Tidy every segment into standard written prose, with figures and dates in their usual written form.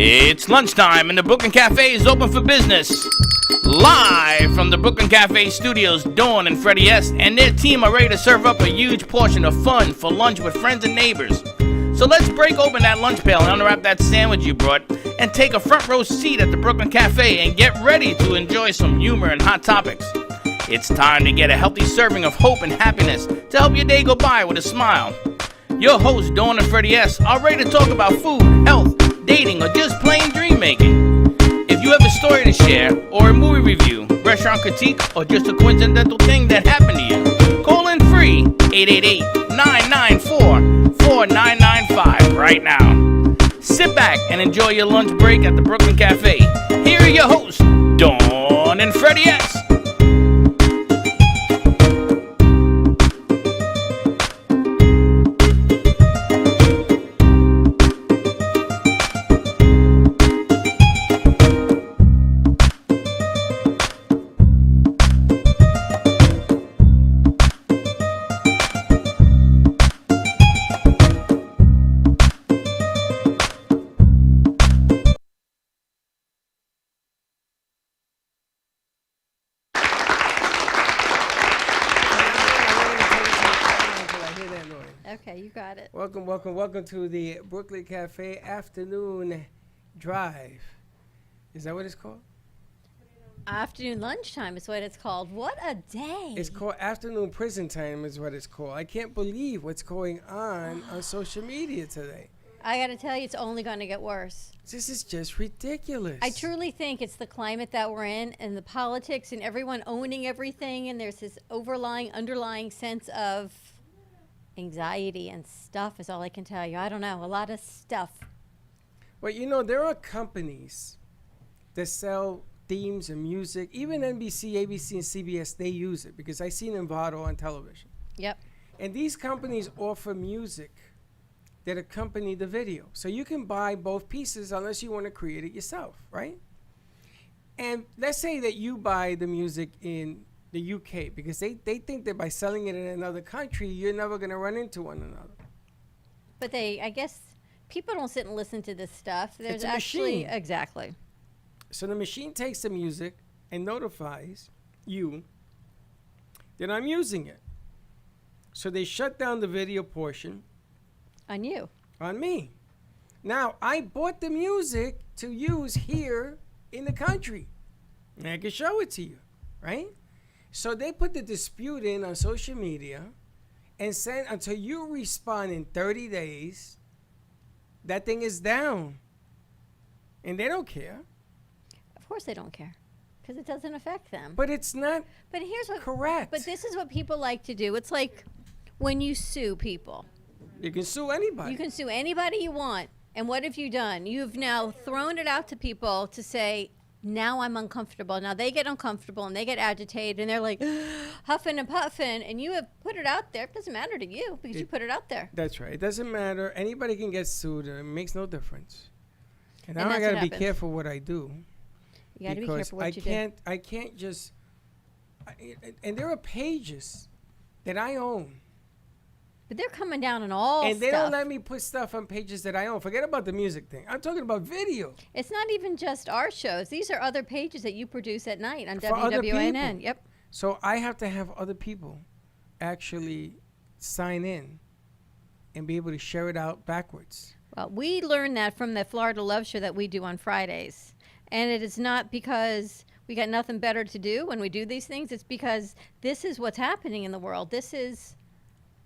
It's lunchtime and the Brooklyn Cafe is open for business. Live from the Brooklyn Cafe studios, Dawn and Freddie S. and their team are ready to serve up a huge portion of fun for lunch with friends and neighbors. So let's break open that lunch pail and unwrap that sandwich you brought and take a front row seat at the Brooklyn Cafe and get ready to enjoy some humor and hot topics. It's time to get a healthy serving of hope and happiness to help your day go by with a smile. Your hosts, Dawn and Freddie S., are ready to talk about food, health, dating, or just plain dream making. If you have a story to share, or a movie review, restaurant critique, or just a coincidental thing that happened to you, call in free 888-994-4995 right now. Sit back and enjoy your lunch break at the Brooklyn Cafe. Here are your hosts, Dawn and Freddie S. Okay, you got it. Welcome to the Brooklyn Cafe Afternoon Drive. Is that what it's called? Afternoon lunchtime is what it's called. What a day. It's called Afternoon Prison Time is what it's called. I can't believe what's going on social media today. I got to tell you, it's only going to get worse. This is just ridiculous. I truly think it's the climate that we're in and the politics and everyone owning everything, and there's this underlying sense of anxiety and stuff is all I can tell you. I don't know, a lot of stuff. Well, you know, there are companies that sell themes and music. Even NBC, ABC, and CBS, they use it because I seen Envato on television. Yep. And these companies offer music that accompany the video. So you can buy both pieces unless you want to create it yourself, right? And let's say that you buy the music in the UK because they think that by selling it in another country, you're never going to run into one another. But I guess people don't sit and listen to this stuff. There's It's a actually machine. Exactly. So the machine takes the music and notifies you that I'm using it. So they shut down the video portion. On you. On me. Now, I bought the music to use here in the country. And I can show it to you, right? So they put the dispute in on social media and said until you respond in 30 days, that thing is down. And they don't care. Of course they don't care because it doesn't affect them. But it's not But here's what correct. But this is what people like to do. It's like when you sue people. You can sue anybody. You can sue anybody you want. And what have you done? You've now thrown it out to people to say, now I'm uncomfortable. Now they get uncomfortable and they get agitated and they're like huffing and puffing. And you have put it out there. It doesn't matter to you because you put it out there. That's right. It doesn't matter. Anybody can get sued. It makes no difference. And now And I that's got to what be happens. careful what I do. You got to be careful what you do. I can't just. And there are pages that I own. But they're coming down on all And they stuff. don't let me put stuff on pages that I own. Forget about the music thing. I'm talking about video. It's not even just our shows. These are other pages that you produce at night on For other WWNN. people. Yep. So I have to have other people actually sign in and be able to share it out backwards. Well, we learned that from the Florida Love Show that we do on Fridays. And it is not because we got nothing better to do when we do these things. It's because this is what's happening in the world.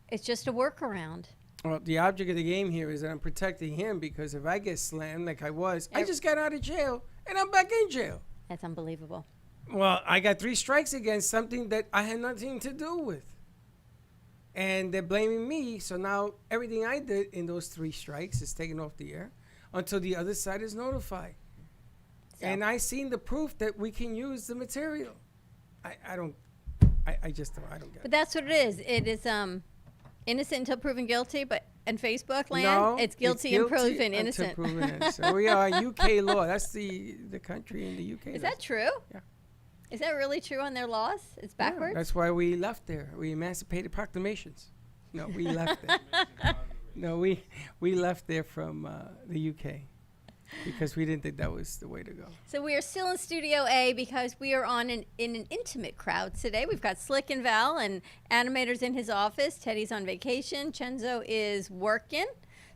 It's just a workaround. Well, the object of the game here is that I'm protecting him because if I get slammed like I was, I just got out of jail and I'm back in jail. That's unbelievable. Well, I got 3 strikes against something that I had nothing to do with. And they're blaming me, so now everything I did in those 3 strikes is taken off the air until the other side is notified. So. And I seen the proof that we can use the material. I don't get it. But that's what it is. It is innocent until proven guilty, but in Facebook land, No, it's guilty and proven until innocent. proven innocent. We are UK law. That's the country in the UK. Is that true? Yeah. Is that really true on their laws? It's Yeah, backwards? that's why we left there. We emancipated proclamations. We left there. No, we left there from the UK. because we didn't think that was the way to go. So we are still in Studio A because we are in an intimate crowd today. We've got Slick and Val and animators in his office. Teddy's on vacation. Chenzo is working.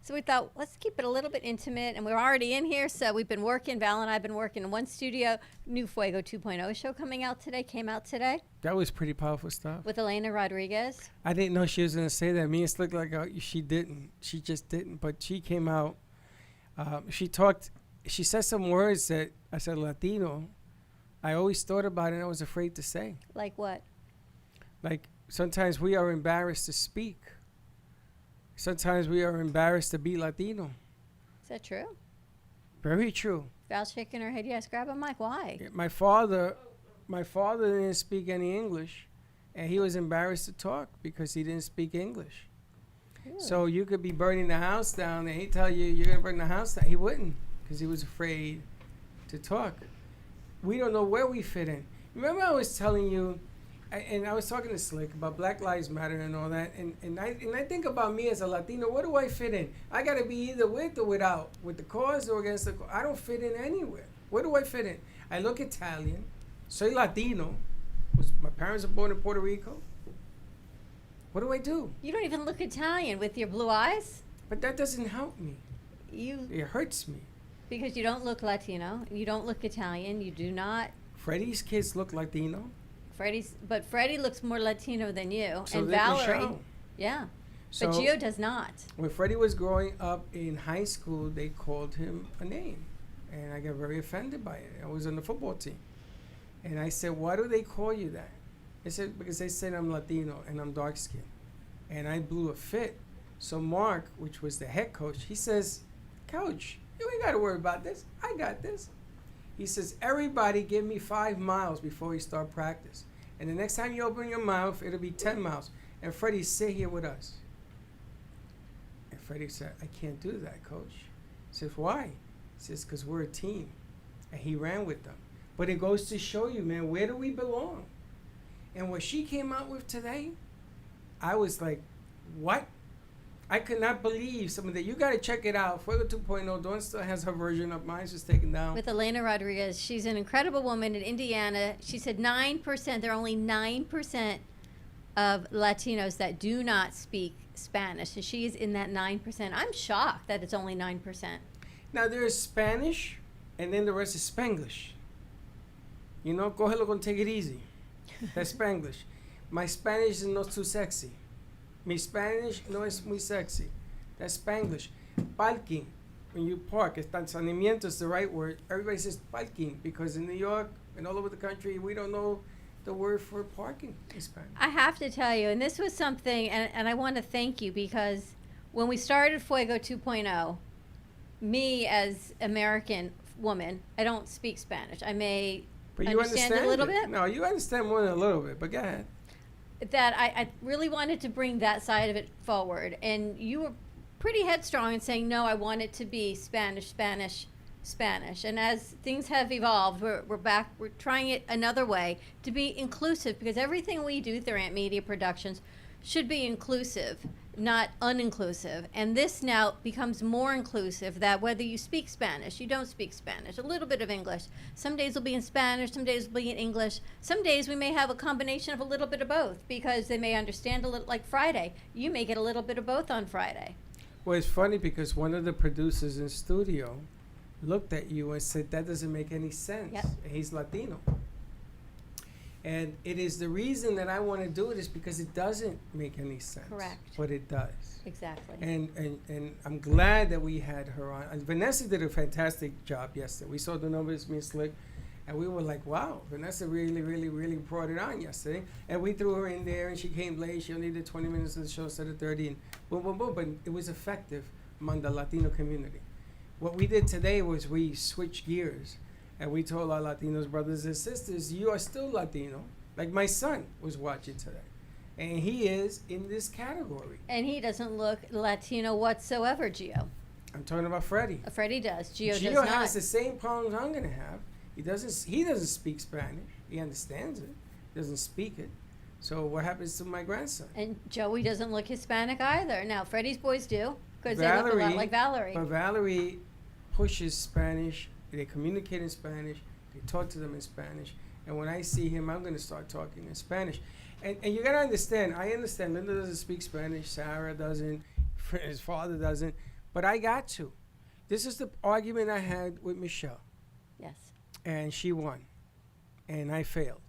So we thought, let's keep it a little bit intimate. And we're already in here, so we've been working. Val and I have been working in one studio. New Fuego 2.0 show came out today That was pretty powerful stuff. with Elena Rodriguez. I didn't know she was going to say that. Me and Slick like she didn't. She just didn't. But she came out. She said some words that I said Latino. I always thought about it and I was afraid to say. Like what? Like sometimes we are embarrassed to speak. Sometimes we are embarrassed to be Latino. Is that true? Very true. Val's shaking her head. Yes, grab a mic. Why? My father didn't speak any English, and he was embarrassed to talk because he didn't speak English. Really? So you could be burning the house down, and he tell you you're gonna burn the house down. He wouldn't, because he was afraid to talk. We don't know where we fit in. Remember, I was telling you, and I was talking to Slick about Black Lives Matter and all that, and I think about me as a Latino. Where do I fit in? I gotta be either with or without, with the cause or against the cause. I don't fit in anywhere. Where do I fit in? I look Italian. Soy Latino. My parents are born in Puerto Rico. What do I do? You don't even look Italian with your blue eyes. But that doesn't help me. You It hurts me. because you don't look Latino. You don't look Italian. You do not. Freddie's kids look Latino. But Freddie looks more Latino than you, So and they can Valerie. show. Yeah, So but Gio does not. when Freddie was growing up in high school, they called him a name. And I got very offended by it. I was on the football team. And I said, why do they call you that? They said, because they said I'm Latino and I'm dark skinned. And I blew a fit. So Mark, which was the head coach, he says, Coach, you ain't got to worry about this. I got this. He says, everybody give me 5 miles before we start practice. And the next time you open your mouth, it'll be 10 miles. And Freddie, sit here with us. And Freddie said, I can't do that, Coach. He says, why? He says, because we're a team. And he ran with them. But it goes to show you, man, where do we belong? And what she came out with today, I was like, what? I could not believe some of that. You got to check it out. Fuego 2.0. Dawn still has her version up. Mine's was taken down. With Elena Rodriguez, she's an incredible woman in Indiana. She said 9%. There are only 9% of Latinos that do not speak Spanish, and she is in that 9%. I'm shocked that it's only 9%. Now, there's Spanish, and then the rest is Spanglish. You know, cógelo con take it easy. That's Spanglish. My Spanish is not too sexy. Mi Spanish no es muy sexy. That's Spanglish. Parking, when you park, estacionamiento is the right word. Everybody says parking because in New York and all over the country, we don't know the word for parking in Spanish. I have to tell you, and this was something, and I want to thank you because when we started Fuego 2.0, me as American woman, I don't speak Spanish. I may But you understand a little bit. No, you understand more than a little bit, but go ahead. That I really wanted to bring that side of it forward. And you were pretty headstrong in saying, no, I want it to be Spanish, Spanish, Spanish. And as things have evolved, we're trying it another way to be inclusive, because everything we do through Ant Media Productions should be inclusive, not uninclusive. And this now becomes more inclusive, that whether you speak Spanish, you don't speak Spanish, a little bit of English. Some days will be in Spanish, some days will be in English. Some days we may have a combination of a little bit of both, because they may understand a little, like Friday. You may get a little bit of both on Friday. Well, it's funny because one of the producers in studio looked at you and said, that doesn't make any sense. Yep. He's Latino. And it is the reason that I want to do it is because it doesn't make any sense. Correct. But it does. Exactly. And I'm glad that we had her on. And Vanessa did a fantastic job yesterday. We saw the numbers, me and Slick, and we were like, wow, Vanessa really, really, really brought it on yesterday. And we threw her in there, and she came late. She only did 20 minutes of the show instead of 30, and boom, boom, boom. But it was effective among the Latino community. What we did today was we switched gears. And we told our Latinos brothers and sisters, you are still Latino. Like my son was watching today. And he is in this category. And he doesn't look Latino whatsoever, Gio. I'm talking about Freddie. Freddie does. Gio does Gio not. has the same problems I'm going to have. He doesn't speak Spanish. He understands it. He doesn't speak it. So what happens to my grandson? And Joey doesn't look Hispanic either. Now, Freddie's boys do, because they look a lot like Valerie. But Valerie pushes Spanish. They communicate in Spanish. They talk to them in Spanish. And when I see him, I'm going to start talking in Spanish. And you got to understand, I understand Linda doesn't speak Spanish, Sarah doesn't, his father doesn't, but I got to. This is the argument I had with Michelle. Yes. And she won. And I failed.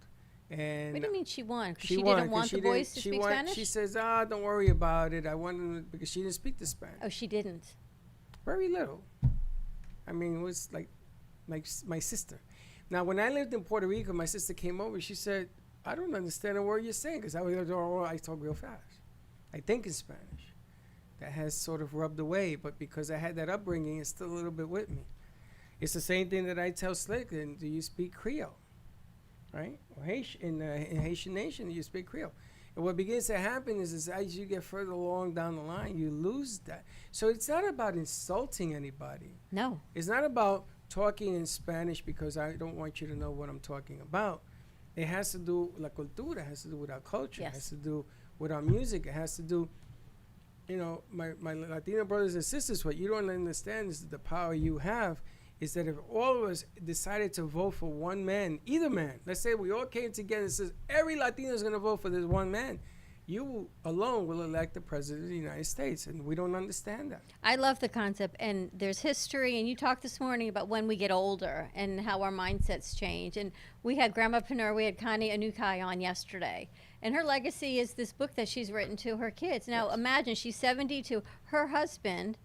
And What do you mean she won? 'Cause she she won, didn't 'cause want she the didn't- boys to she speak won- Spanish? She says, don't worry about it. I wanted because she didn't speak the Spanish. Oh, she didn't. Very little. I mean, it was like my sister. Now, when I lived in Puerto Rico, my sister came over. She said, I don't understand a word you're saying because I talk real fast. I think in Spanish. That has sort of rubbed away, but because I had that upbringing, it's still a little bit with me. It's the same thing that I tell Slick, and do you speak Creole? Right? Or in Haitian Nation, you speak Creole. And what begins to happen is as you get further along down the line, you lose that. So it's not about insulting anybody. No. It's not about talking in Spanish because I don't want you to know what I'm talking about. It has to do la cultura. It has to do with our culture. Yes. It has to do with our music. It has to do, my Latino brothers and sisters. What you don't understand is that the power you have is that if all of us decided to vote for one man, either man, let's say we all came together and says every Latino is going to vote for this one man, you alone will elect the president of the United States, and we don't understand that. I love the concept, and there's history, and you talked this morning about when we get older and how our mindsets change. And we had Grandma Panur, we had Connie Anukai on yesterday, and her legacy is this book that she's written to her kids. Now, imagine she's 72. Her husband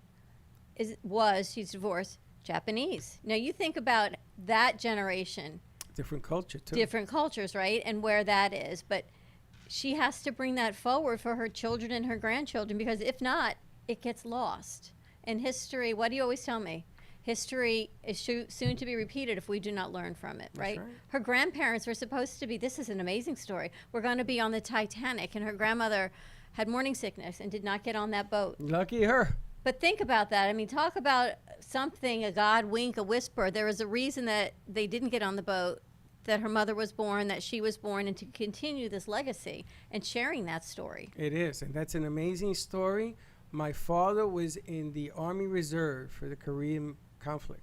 she's divorced, Japanese. Now, you think about that generation. Different culture, too. Different cultures, right? And where that is. But she has to bring that forward for her children and her grandchildren, because if not, it gets lost. And history, what do you always tell me? History is soon to be repeated if we do not learn from it, right? That's right. Her grandparents were supposed to be, this is an amazing story, we're going to be on the Titanic, and her grandmother had morning sickness and did not get on that boat. Lucky her. But think about that. I mean, talk about something, a God wink, a whisper. There was a reason that they didn't get on the boat, that her mother was born, that she was born, and to continue this legacy and sharing that story. It is, and that's an amazing story. My father was in the Army Reserve for the Korean conflict,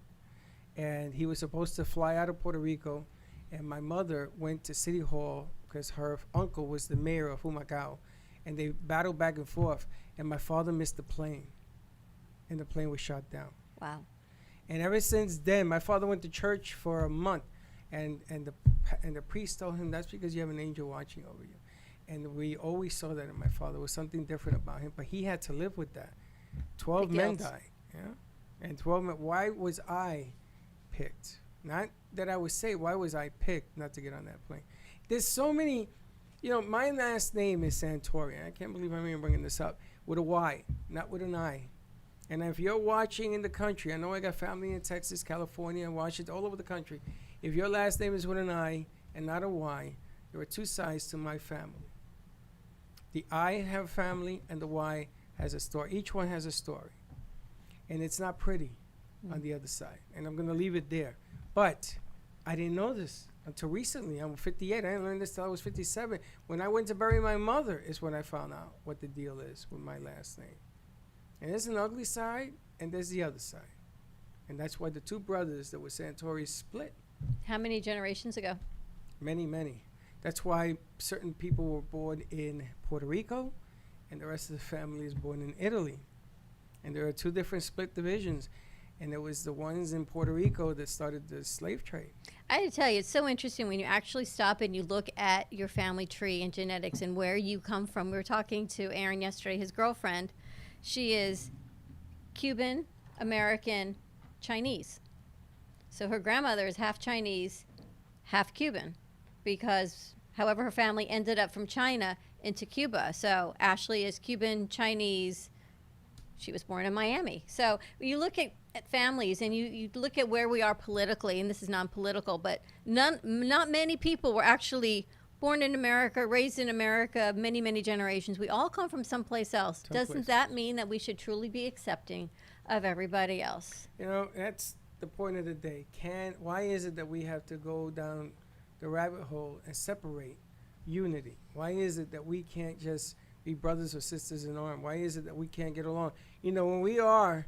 and he was supposed to fly out of Puerto Rico, and my mother went to City Hall because her uncle was the mayor of Humacao, and they battled back and forth, and my father missed the plane, and the plane was shot down. Wow. And ever since then, my father went to church for a month, and the priest told him, that's because you have an angel watching over you. And we always saw that in my father. There was something different about him, but he had to live with that. 12 The men guilt. died, yeah? And 12 men, why was I picked? Not that I was saved, why was I picked not to get on that plane? There's so many, my last name is Santori. I can't believe I'm even bringing this up. With a Y, not with an I. And if you're watching in the country, I know I got family in Texas, California, Washington, all over the country. If your last name is with an I and not a Y, there are two sides to my family. The I have family and the Y has a story. Each one has a story. And it's not pretty on the other side. And I'm going to leave it there. But I didn't know this until recently. I'm 58. I didn't learn this till I was 57. When I went to bury my mother is when I found out what the deal is with my last name. And there's an ugly side and there's the other side. And that's why the two brothers that were Santori split. How many generations ago? Many, many. That's why certain people were born in Puerto Rico and the rest of the family is born in Italy. And there are two different split divisions. And it was the ones in Puerto Rico that started the slave trade. I had to tell you, it's so interesting when you actually stop and you look at your family tree and genetics and where you come from. We were talking to Aaron yesterday, his girlfriend. She is Cuban, American, Chinese. So her grandmother is half Chinese, half Cuban, because however her family ended up from China into Cuba. So Ashley is Cuban, Chinese. She was born in Miami. So when you look at families and you look at where we are politically, and this is non-political, but not many people were actually born in America, raised in America, many, many generations. We all come from someplace else. Doesn't that mean that we should truly be accepting of everybody else? That's the point of the day. Why is it that we have to go down the rabbit hole and separate unity? Why is it that we can't just be brothers or sisters in arms? Why is it that we can't get along? When we are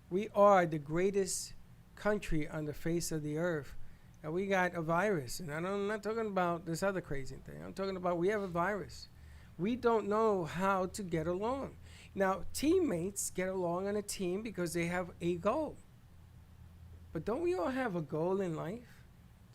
the greatest country on the face of the earth that we got a virus. And I'm not talking about this other crazy thing. I'm talking about we have a virus. We don't know how to get along. Now, teammates get along on a team because they have a goal. But don't we all have a goal in life?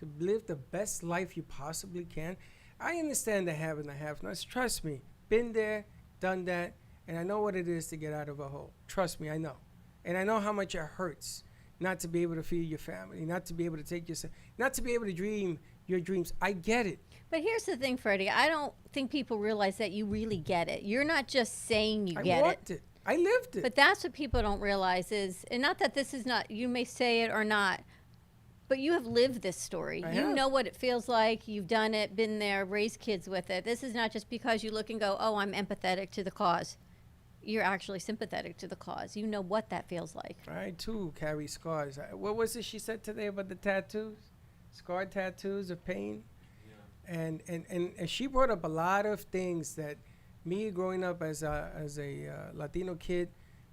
To live the best life you possibly can? I understand the have and the have-nots. Trust me. Been there, done that, and I know what it is to get out of a hole. Trust me, I know. And I know how much it hurts not to be able to feed your family, not to be able to take yourself, not to be able to dream your dreams. I get it. But here's the thing, Freddie. I don't think people realize that you really get it. You're not just saying you get I walked it. I lived it. But that's what people don't realize is, and not that this is not, you may say it or not, but you have lived this story. I You have. know what it feels like. You've done it, been there, raised kids with it. This is not just because you look and go, oh, I'm empathetic to the cause. You're actually sympathetic to the cause. You know what that feels like. I, too, carry scars. What was it she said today about the tattoos? Scar tattoos of pain? Yeah. And she brought up a lot of things that me growing up as a Latino kid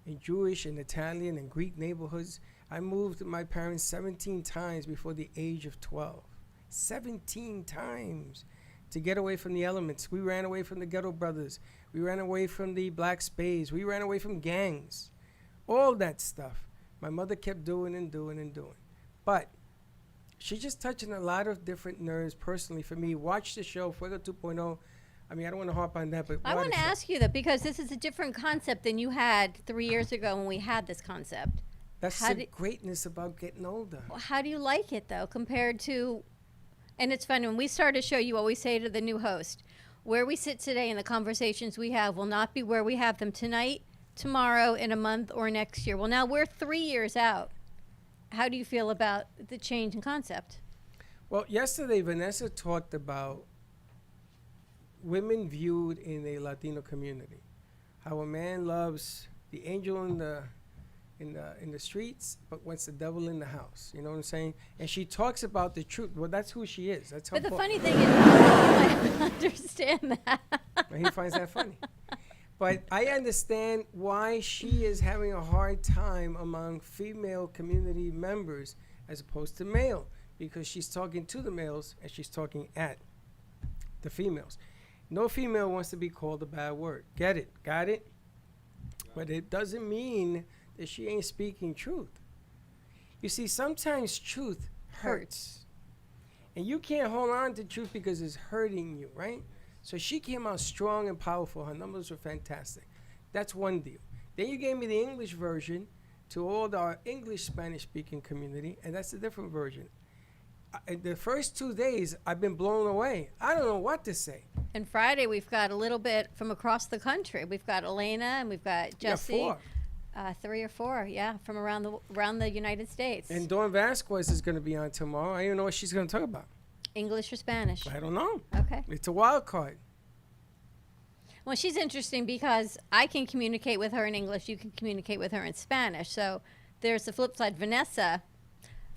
in Jewish and Italian and Greek neighborhoods, I moved my parents 17 times before the age of 12. 17 times to get away from the elements. We ran away from the Ghetto Brothers. We ran away from the Black Spades. We ran away from gangs. All that stuff. My mother kept doing and doing and doing. But she's just touching a lot of different nerves personally for me. Watch the show, Fuego 2.0. I mean, I don't want to harp on that, but I want to ask you that because this is a different concept than you had 3 years ago when we had this concept. that's the greatness about getting older. How do you like it, though, compared to, and it's fun, when we start a show, you always say to the new host, where we sit today and the conversations we have will not be where we have them tonight, tomorrow, in a month, or next year. Well, now we're 3 years out. How do you feel about the change in concept? Well, yesterday, Vanessa talked about women viewed in a Latino community. How a man loves the angel in the streets, but wants the devil in the house. You know what I'm saying? And she talks about the truth. Well, that's who she is. That's her But the point. funny thing is, I understand that. He finds that funny. But I understand why she is having a hard time among female community members as opposed to male, because she's talking to the males and she's talking at the females. No female wants to be called a bad word. Get it? Got it? But it doesn't mean that she ain't speaking truth. You see, sometimes truth hurts. And you can't hold on to truth because it's hurting you, right? So she came out strong and powerful. Her numbers were fantastic. That's one deal. Then you gave me the English version to all our English Spanish-speaking community, and that's a different version. The first 2 days, I've been blown away. I don't know what to say. And Friday, we've got a little bit from across the country. We've got Elena and we've got Jesse. Yeah, 4. 3 or 4, yeah, from around the United States. And Dawn Vasquez is going to be on tomorrow. I don't even know what she's going to talk about. English or Spanish? I don't know. Okay. It's a wild card. Well, she's interesting because I can communicate with her in English. You can communicate with her in Spanish. So there's the flip side. Vanessa,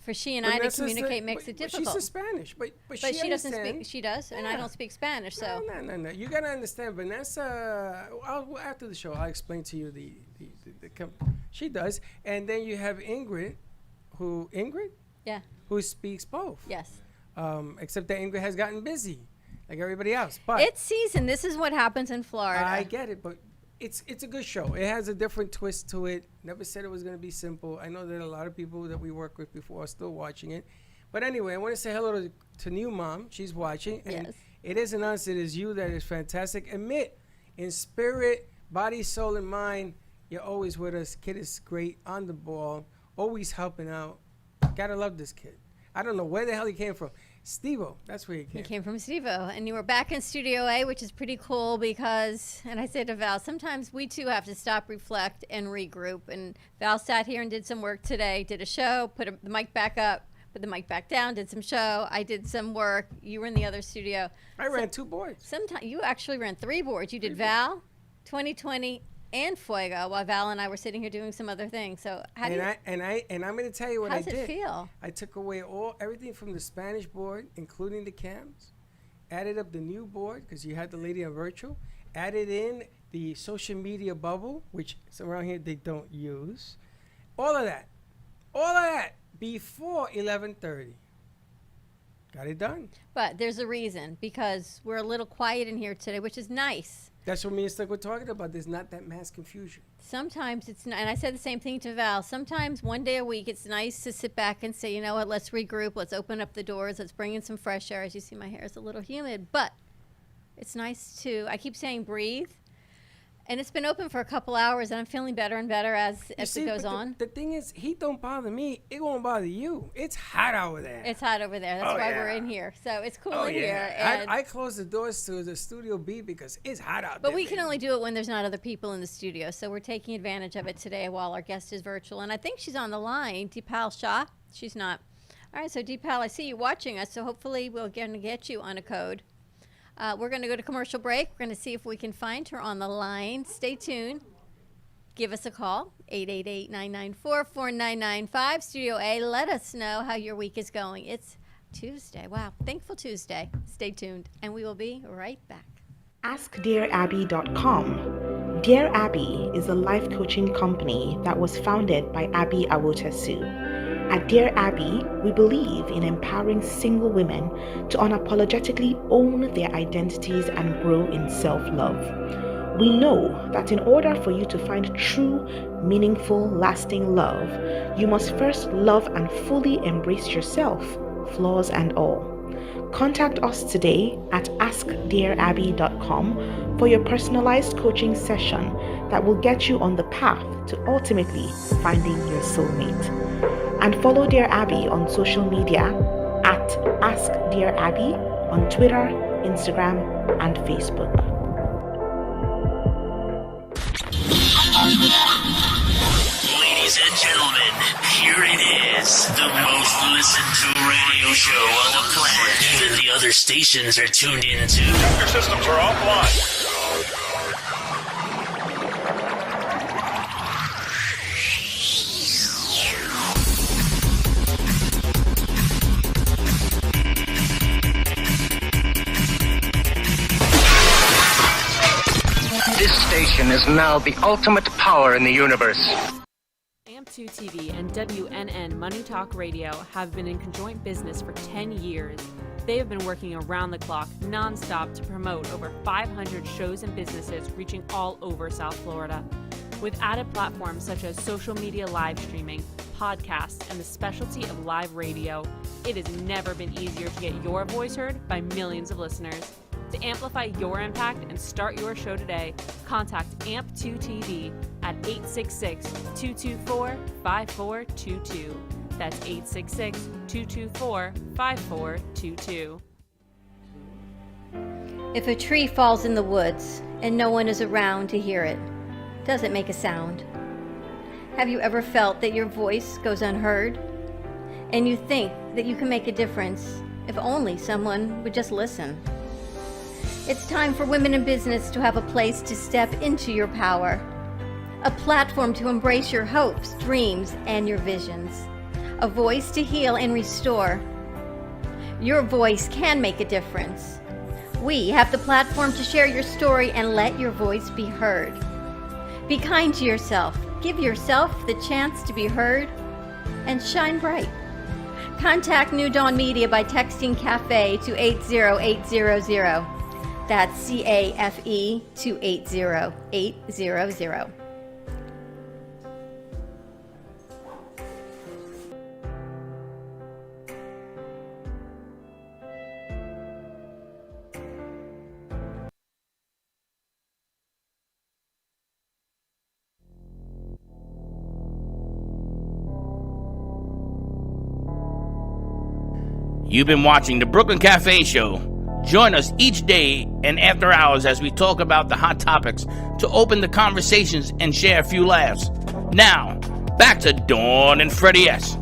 for she and I to Vanessa's communicate makes it difficult. She's a Spanish, but but she she doesn't understands. speak. She does, and I Yeah. don't speak Spanish. So No. You gotta understand, Vanessa. After the show, I'll explain to you the she does, and then you have Ingrid, who yeah, who speaks both. yes. Except that Ingrid has gotten busy, like everybody else. But It's season. This is what happens in Florida. I get it, but it's a good show. It has a different twist to it. Never said it was going to be simple. I know that a lot of people that we work with before are still watching it. But anyway, I want to say hello to new mom. She's watching. And Yes. it isn't us. It is you that is fantastic. Admit, in spirit, body, soul, and mind, you're always with us. Kid is great, on the ball, always helping out. Gotta love this kid. I don't know where the hell he came from. Steve-O, that's where he You came. came from Steve-O, and you were back in Studio A, which is pretty cool because, and I said to Val, sometimes we too have to stop, reflect, and regroup. And Val sat here and did some work today, did a show, put the mic back up, put the mic back down, did some show. I did some work. You were in the other studio. I ran 2 boards. Sometimes you actually ran 3 boards. You did Val, 2020, and Fuego, while Val and I were sitting here doing some other things. So how do you, And I'm going to tell you what how I does did. it feel? I took away everything from the Spanish board, including the cams, added up the new board because you had the lady on virtual, added in the social media bubble, which some around here they don't use. All of that. before 11:30. Got it done. But there's a reason, because we're a little quiet in here today, which is nice. That's what me and Stuck were talking about. There's not that mass confusion. Sometimes it's not, and I said the same thing to Val. Sometimes one day a week, it's nice to sit back and say, you know what, let's regroup. Let's open up the doors. Let's bring in some fresh air. As you see, my hair is a little humid, but it's nice to, I keep saying breathe. And it's been open for a couple hours, and I'm feeling better and better as it goes on. The thing is, heat don't bother me. It won't bother you. It's hot over there. It's hot over there. That's why we're in here. So it's cool in here. And I close the doors to the Studio B because it's hot out there. but we can only do it when there's not other people in the studio. So we're taking advantage of it today while our guest is virtual. And I think she's on the line, Deepal Shah. She's not. All right, so Deepal, I see you watching us. So hopefully we're going to get you on a code. We're going to go to commercial break. We're going to see if we can find her on the line. Stay tuned. Give us a call, 888-994-4995. Studio A, let us know how your week is going. It's Tuesday. Wow, thankful Tuesday. Stay tuned, and we will be right back. AskDearAbby.com. Dear Abby is a life coaching company that was founded by Abby Awotasu. At Dear Abby, we believe in empowering single women to unapologetically own their identities and grow in self-love. We know that in order for you to find true, meaningful, lasting love, you must first love and fully embrace yourself, flaws and all. Contact us today at AskDearAbby.com for your personalized coaching session that will get you on the path to ultimately finding your soulmate. And follow Dear Abby on social media at AskDearAbby on Twitter, Instagram, and Facebook. Ladies and gentlemen, here it is, the most listened to radio show on the planet. Even the other stations are tuned into. Your systems are offline. This station is now the ultimate power in the universe. AMP2 TV and WNN Money Talk Radio have been in conjoint business for 10 years. They have been working around the clock, nonstop, to promote over 500 shows and businesses reaching all over South Florida. With added platforms such as social media live streaming, podcasts, and the specialty of live radio, it has never been easier to get your voice heard by millions of listeners. To amplify your impact and start your show today, contact AMP2 TV at 866-224-5422. That's 866-224-5422. If a tree falls in the woods and no one is around to hear it, does it make a sound? Have you ever felt that your voice goes unheard? And you think that you can make a difference if only someone would just listen? It's time for women in business to have a place to step into your power, a platform to embrace your hopes, dreams, and your visions, a voice to heal and restore. Your voice can make a difference. We have the platform to share your story and let your voice be heard. Be kind to yourself. Give yourself the chance to be heard and shine bright. Contact New Dawn Media by texting CAFE to 80800. That's CAFE to 80800. You've been watching the Brooklyn Cafe Show. Join us each day and after hours as we talk about the hot topics to open the conversations and share a few laughs. Now, back to Dawn and Freddie S.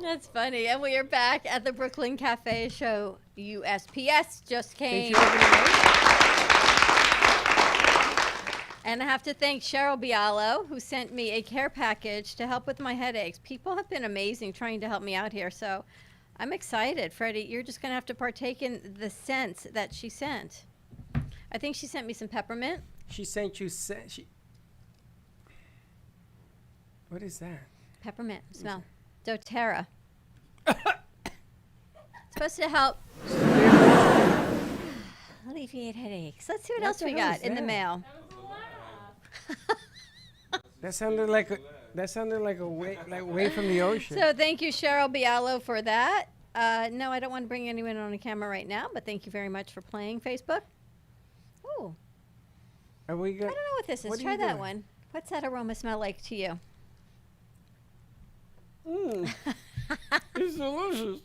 That's funny. And we are back at the Brooklyn Cafe Show. USPS just came. And I have to thank Cheryl Bialo, who sent me a care package to help with my headaches. People have been amazing trying to help me out here, so I'm excited. Freddie, you're just going to have to partake in the scents that she sent. I think she sent me some peppermint. She sent you. What is that? Peppermint. Smell. doTERRA. It's supposed to help alleviate headaches. Let's see what else the we hell got is in the that? mail. That sounded like away from the ocean. So thank you, Cheryl Bialo, for that. No, I don't want to bring anyone on the camera right now, but thank you very much for playing Facebook. Ooh, Are we I don't know what this is. What are Try you that doing? one. What's that aroma smell like to you? It's delicious.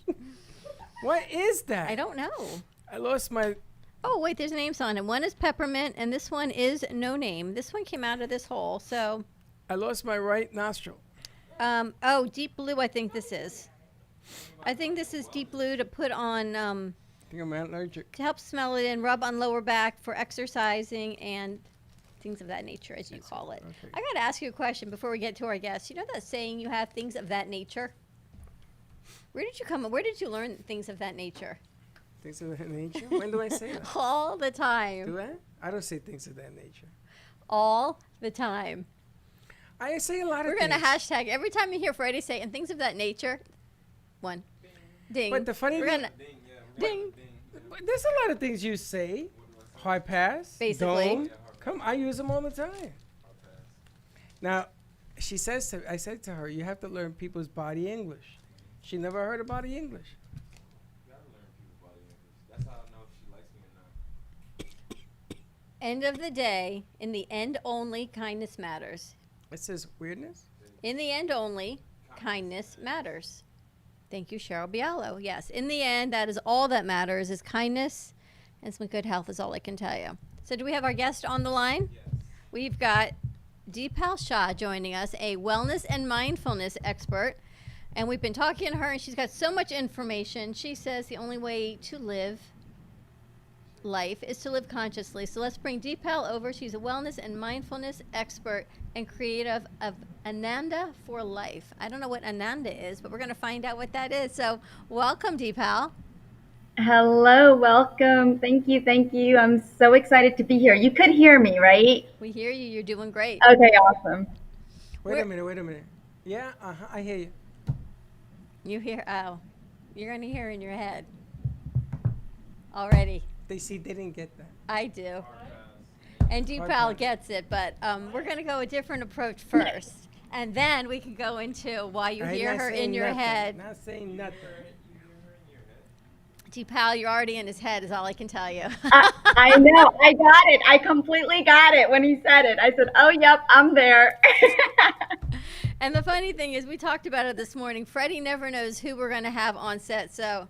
What is that? I don't know. I lost my. Oh, wait, there's names on it. One is peppermint, and this one is no name. This one came out of this hole, so. I lost my right nostril. Oh, deep blue, I think this is. I think this is deep blue to put on, I think I'm allergic. to help smell it in, rub on lower back for exercising and things of that nature, as you call it. okay. I got to ask you a question before we get to our guests. You know that saying you have things of that nature? Where did you learn things of that nature? Things of that nature? When do I say that? All the time. Do I? I don't say things of that nature. All the time. I say a lot of We're things. going to hashtag every time you hear Freddie say and things of that nature. One. Ding. But the funny We're thing- gonna, ding. But there's a lot of things you say. Hard pass. Basically. Dome. Come, I use them all the time. Now, I said to her, you have to learn people's body English. She never heard of body English. End of the day, in the end only, kindness matters. It says weirdness. In the end only, kindness matters. Thank you, Cheryl Bialo. Yes, in the end, that is all that matters is kindness and some good health is all I can tell you. So do we have our guest on the line? Yes. We've got Deepal Shah joining us, a wellness and mindfulness expert. And we've been talking to her, and she's got so much information. She says the only way to live life is to live consciously. So let's bring Deepal over. She's a wellness and mindfulness expert and creative of Ananda for Life. I don't know what Ananda is, but we're going to find out what that is. So welcome, Deepal. Hello, welcome. Thank you. I'm so excited to be here. You could hear me, right? We hear you. You're doing great. Okay, awesome. Wait a minute. Yeah, I hear you. You hear, you're going to hear in your head already. They didn't get that. I do. And Deepal gets it, but we're going to go a different approach first. And then we can go into why you hear her in your head. Not saying nothing. Deepal, you're already in his head is all I can tell you. I know. I got it. I completely got it when he said it. I said, oh, yep, I'm there. And the funny thing is, we talked about it this morning. Freddie never knows who we're going to have on set, so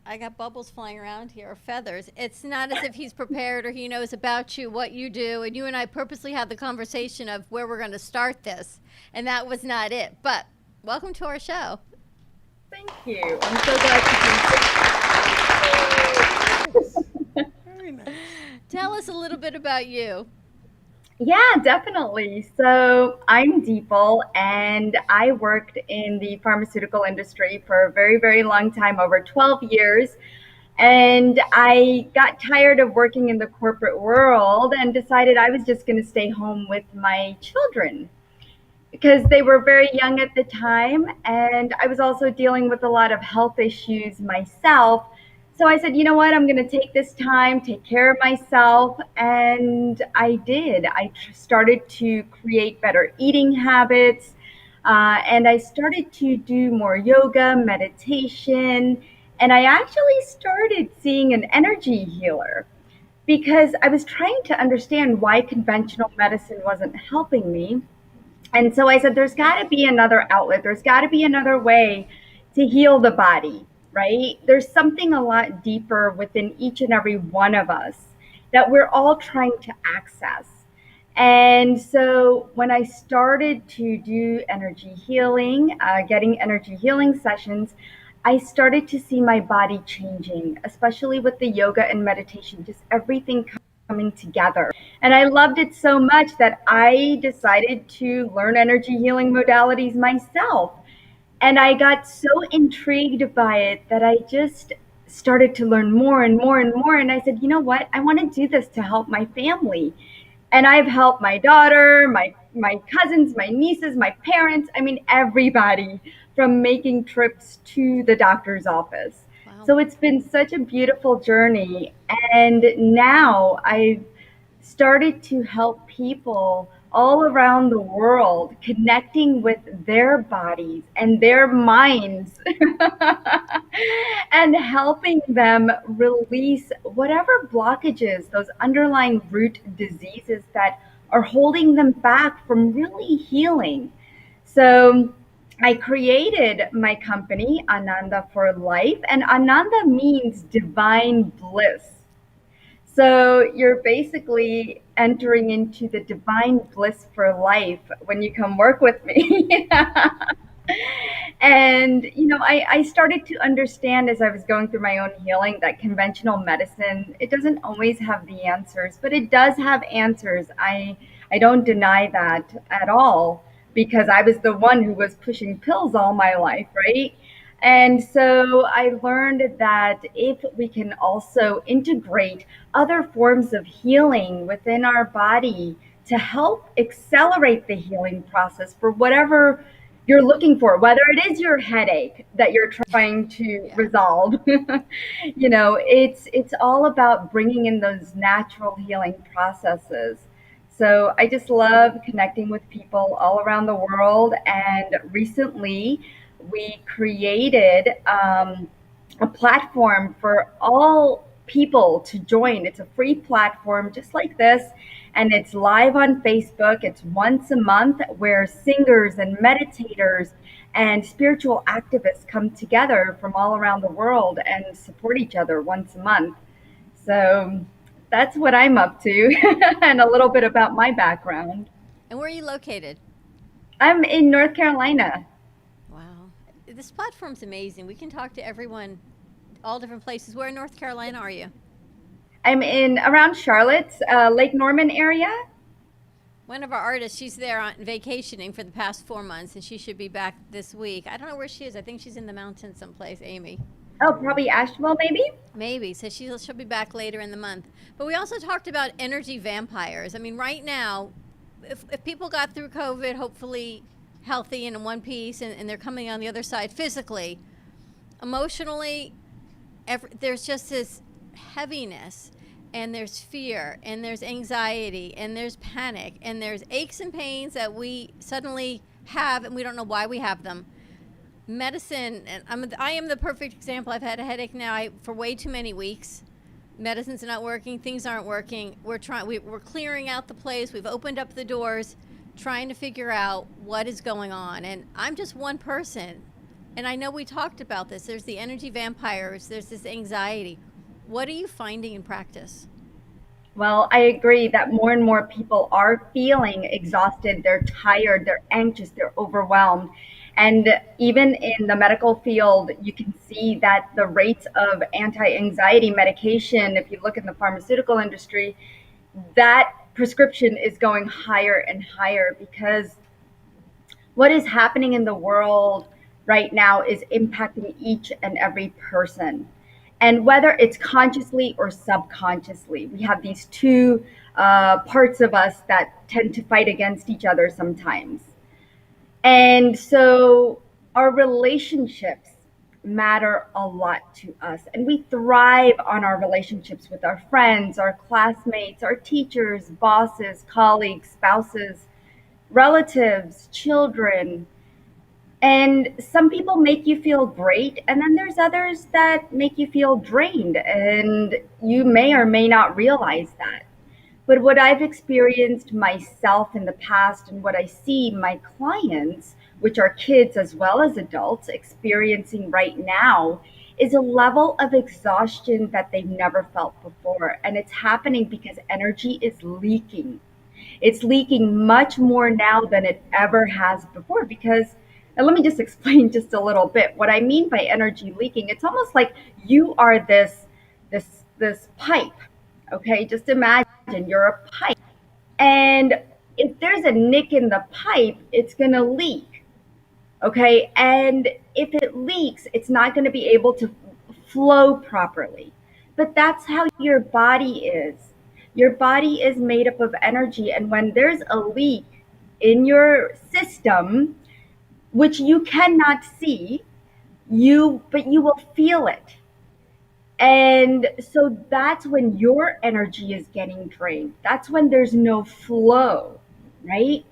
I got bubbles flying around here, or feathers. It's not as if he's prepared or he knows about you, what you do, and you and I purposely had the conversation of where we're going to start this, and that was not it. But welcome to our show. Thank you. I'm so glad to be here. Very nice. Tell us a little bit about you. Yeah, definitely. So I'm Deepal, and I worked in the pharmaceutical industry for a very, very long time, over 12 years. And I got tired of working in the corporate world and decided I was just going to stay home with my children because they were very young at the time. And I was also dealing with a lot of health issues myself. So I said, you know what, I'm going to take this time, take care of myself. And I did. I started to create better eating habits. And I started to do more yoga, meditation. And I actually started seeing an energy healer because I was trying to understand why conventional medicine wasn't helping me. And so I said, there's got to be another outlet. There's got to be another way to heal the body. Right? There's something a lot deeper within each and every one of us that we're all trying to access. And so when I started to do energy healing, getting energy healing sessions, I started to see my body changing, especially with the yoga and meditation, just everything coming together. And I loved it so much that I decided to learn energy healing modalities myself. And I got so intrigued by it that I just started to learn more and more and more. And I said, you know what? I want to do this to help my family. And I've helped my daughter, my cousins, my nieces, my parents, I mean, everybody, from making trips to the doctor's office. Wow. So it's been such a beautiful journey. And now I've started to help people all around the world connecting with their bodies and their minds and helping them release whatever blockages, those underlying root diseases that are holding them back from really healing. So I created my company, Ananda for Life, and Ananda means divine bliss. So you're basically entering into the divine bliss for life when you come work with me. And, you know, I started to understand as I was going through my own healing that conventional medicine, it doesn't always have the answers, but it does have answers. I don't deny that at all, because I was the one who was pushing pills all my life, right? And so I learned that if we can also integrate other forms of healing within our body to help accelerate the healing process for whatever you're looking for, whether it is your headache that you're trying to resolve, you know, it's all about bringing in those natural healing processes. So I just love connecting with people all around the world. And recently, we created a platform for all people to join. It's a free platform just like this, and it's live on Facebook. It's once a month where singers and meditators and spiritual activists come together from all around the world and support each other once a month. So that's what I'm up to and a little bit about my background. And where are you located? I'm in North Carolina. Wow. This platform's amazing. We can talk to everyone, all different places. Where in North Carolina are you? I'm in around Charlotte's, Lake Norman area. One of our artists, she's there on vacationing for the past 4 months, and she should be back this week. I don't know where she is. I think she's in the mountains someplace, Amy. Oh, probably Asheville, maybe? Maybe. So she'll be back later in the month. But we also talked about energy vampires. I mean, right now, if people got through COVID, hopefully healthy and in one piece, and they're coming on the other side physically, emotionally, there's just this heaviness, and there's fear, and there's anxiety, and there's panic, and there's aches and pains that we suddenly have, and we don't know why we have them. Medicine, and I am the perfect example. I've had a headache now for way too many weeks. Medicine's not working. Things aren't working. We're clearing out the place. We've opened up the doors, trying to figure out what is going on. And I'm just one person. And I know we talked about this. There's the energy vampires. There's this anxiety. What are you finding in practice? Well, I agree that more and more people are feeling exhausted. They're tired. They're anxious. They're overwhelmed. And even in the medical field, you can see that the rates of anti-anxiety medication, if you look in the pharmaceutical industry, that prescription is going higher and higher, because what is happening in the world right now is impacting each and every person. And whether it's consciously or subconsciously, we have these two parts of us that tend to fight against each other sometimes. And so our relationships matter a lot to us, and we thrive on our relationships with our friends, our classmates, our teachers, bosses, colleagues, spouses, relatives, children. And some people make you feel great, and then there's others that make you feel drained, and you may or may not realize that. But what I've experienced myself in the past, and what I see my clients, which are kids as well as adults, experiencing right now, is a level of exhaustion that they've never felt before. And it's happening because energy is leaking. It's leaking much more now than it ever has before, because, and let me just explain just a little bit what I mean by energy leaking. It's almost like you are this pipe. Okay, just imagine you're a pipe. And if there's a nick in the pipe, it's going to leak. Okay, and if it leaks, it's not going to be able to flow properly. But that's how your body is. Your body is made up of energy, and when there's a leak in your system, which you cannot see, but you will feel it. And so that's when your energy is getting drained. That's when there's no flow, right?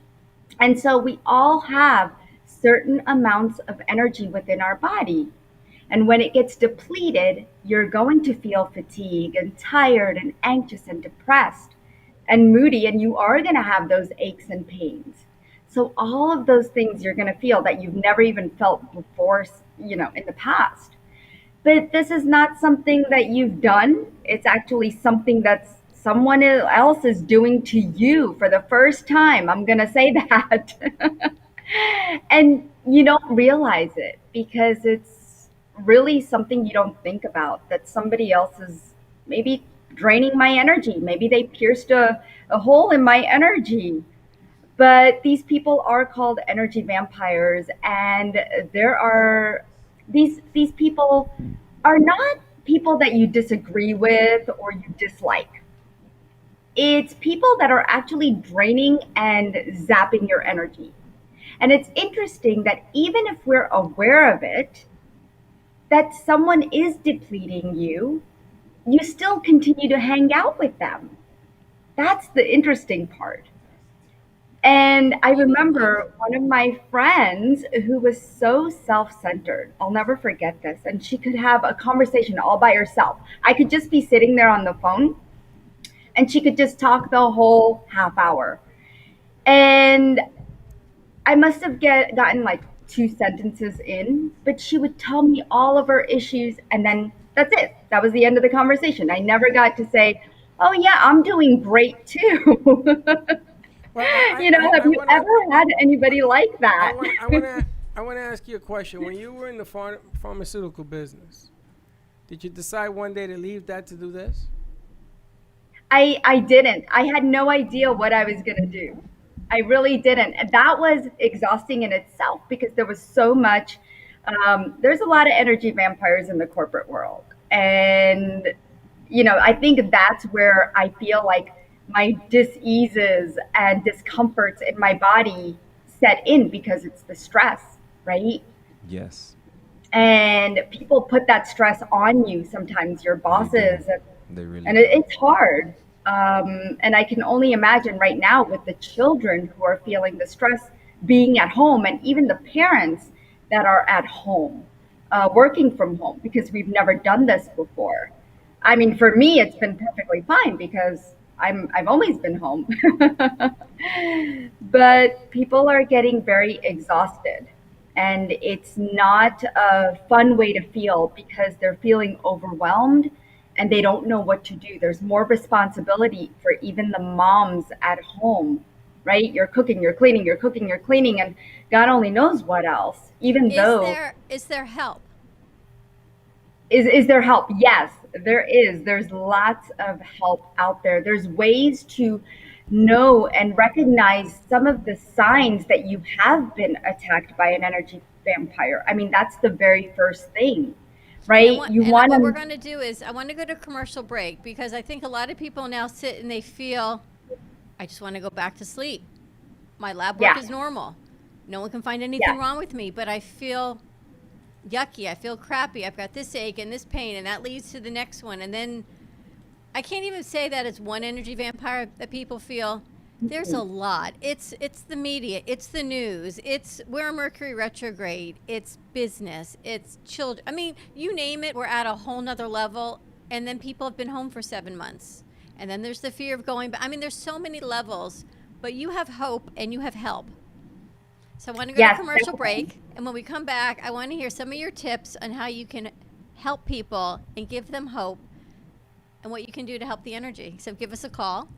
And so we all have certain amounts of energy within our body. And when it gets depleted, you're going to feel fatigue and tired and anxious and depressed and moody, and you are going to have those aches and pains. So all of those things you're going to feel that you've never even felt before, in the past. But this is not something that you've done. It's actually something that's someone else is doing to you for the first time. I'm going to say that. And you don't realize it because it's really something you don't think about, that somebody else is maybe draining my energy. Maybe they pierced a hole in my energy. But these people are called energy vampires, and there are these people are not people that you disagree with or you dislike. It's people that are actually draining and zapping your energy. And it's interesting that even if we're aware of it, that someone is depleting you, you still continue to hang out with them. That's the interesting part. And I remember one of my friends who was so self-centered. I'll never forget this. And she could have a conversation all by herself. I could just be sitting there on the phone and she could just talk the whole half hour. And I must have gotten like 2 sentences in, but she would tell me all of her issues and then that's it. That was the end of the conversation. I never got to say, oh yeah, I'm doing great too. Well, have you ever had anybody like that? I want to ask you a question. When you were in the pharmaceutical business, did you decide one day to leave that to do this? I didn't. I had no idea what I was going to do. I really didn't. And that was exhausting in itself because there was so much. There's a lot of energy vampires in the corporate world. And, I think that's where I feel like my dis-eases and discomforts in my body set in because it's the stress, right? Yes. And people put that stress on you sometimes, your bosses. They really and it's hard. And I can only imagine right now with the children who are feeling the stress being at home and even the parents that are at home, working from home because we've never done this before. I mean, for me, it's been perfectly fine because I've always been home. But people are getting very exhausted and it's not a fun way to feel because they're feeling overwhelmed and they don't know what to do. There's more responsibility for even the moms at home, right? You're cooking, you're cleaning, you're cooking, you're cleaning, and God only knows what else, even though. Is there help? Is there help? Yes, there is. There's lots of help out there. There's ways to know and recognize some of the signs that you have been attacked by an energy vampire. I mean, that's the very first thing, right? What we're going to do is I want to go to commercial break because I think a lot of people now sit and they feel, I just want to go back to sleep. My lab work is normal. No one can find anything wrong with me, but I feel yucky. I feel crappy. I've got this ache and this pain, and that leads to the next one. And then I can't even say that it's one energy vampire that people feel. There's a lot. It's the media. It's the news. We're a Mercury retrograde. It's business. It's children. I mean, you name it, we're at a whole nother level. And then people have been home for 7 months. And then there's the fear of going back. I mean, there's so many levels, but you have hope and you have help. So I want to go to commercial break. And when we come back, I want to hear some of your tips on how you can help people and give them hope and what you can do to help the energy. So give us a call,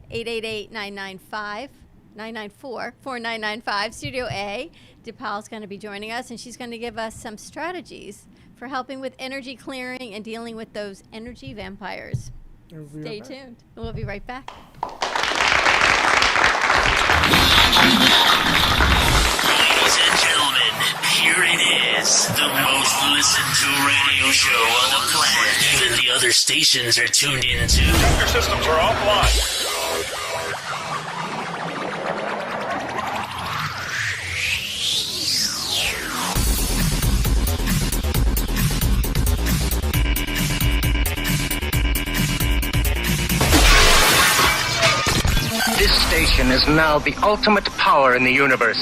888-995-994-4995, Studio A. Dipal's going to be joining us, and she's going to give us some strategies for helping with energy clearing and dealing with those energy vampires. We'll be Stay right back. tuned. We'll be right back. Ladies and gentlemen, here it is, the most listened to radio show on the planet. Even the other stations are tuned in too. Your systems are offline. This station is now the ultimate power in the universe.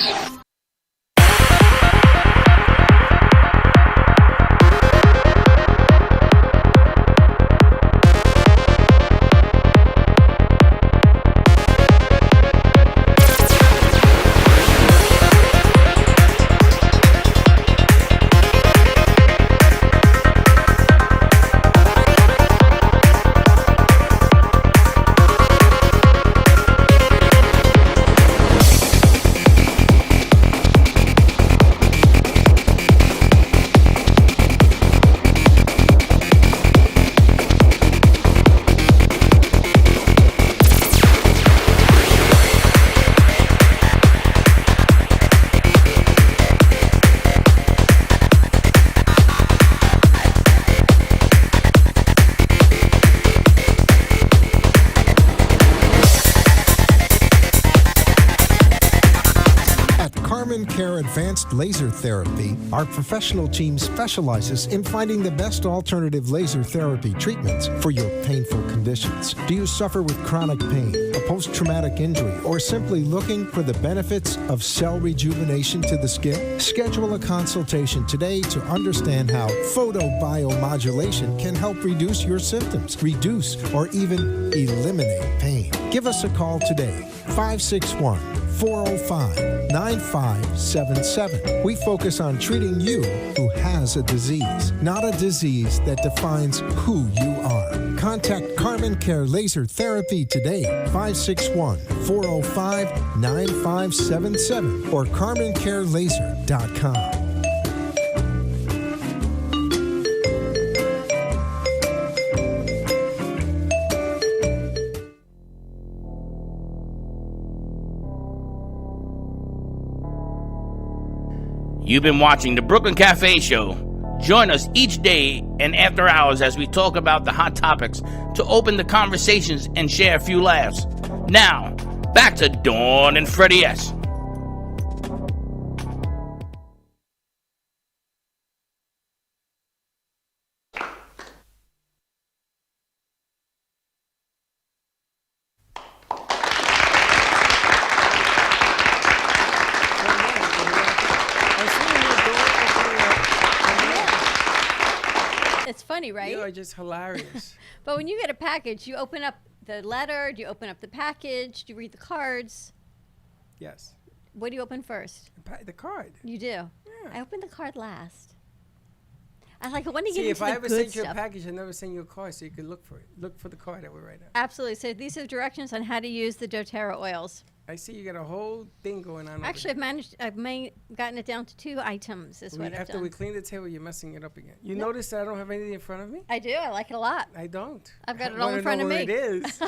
Carmen Care Advanced Laser Therapy, our professional team specializes in finding the best alternative laser therapy treatments for your painful conditions. Do you suffer with chronic pain, a post-traumatic injury, or simply looking for the benefits of cell rejuvenation to the skin? Schedule a consultation today to understand how photobiomodulation can help reduce your symptoms, reduce or even eliminate pain. Give us a call today, 561-405-9577. We focus on treating you who has a disease, not a disease that defines who you are. Contact Carmen Care Laser Therapy today, 561-405-9577 or carmencarelaser.com. You've been watching the Brooklyn Cafe Show. Join us each day and after hours as we talk about the hot topics to open the conversations and share a few laughs. Now, back to Dawn and Freddie S. It's funny, right? You are just hilarious. But when you get a package, you open up the letter, do you open up the package, do you read the cards? Yes. What do you open first? The card. You do? Yeah. I open the card last. I like it when you See, get if into I the ever good sent you a stuff. package, I never send you a card so you could look for it. Look for the card that we're right now. Absolutely. So these are directions on how to use the doTERRA oils. I see you got a whole thing going on. Actually, I've gotten it down to 2 items is what I've after done. we clean the table, you're messing it up again. You notice that I don't have anything in front of me? I do. I like it a lot. I don't. I've got I it all in wanna front know of where me. it is.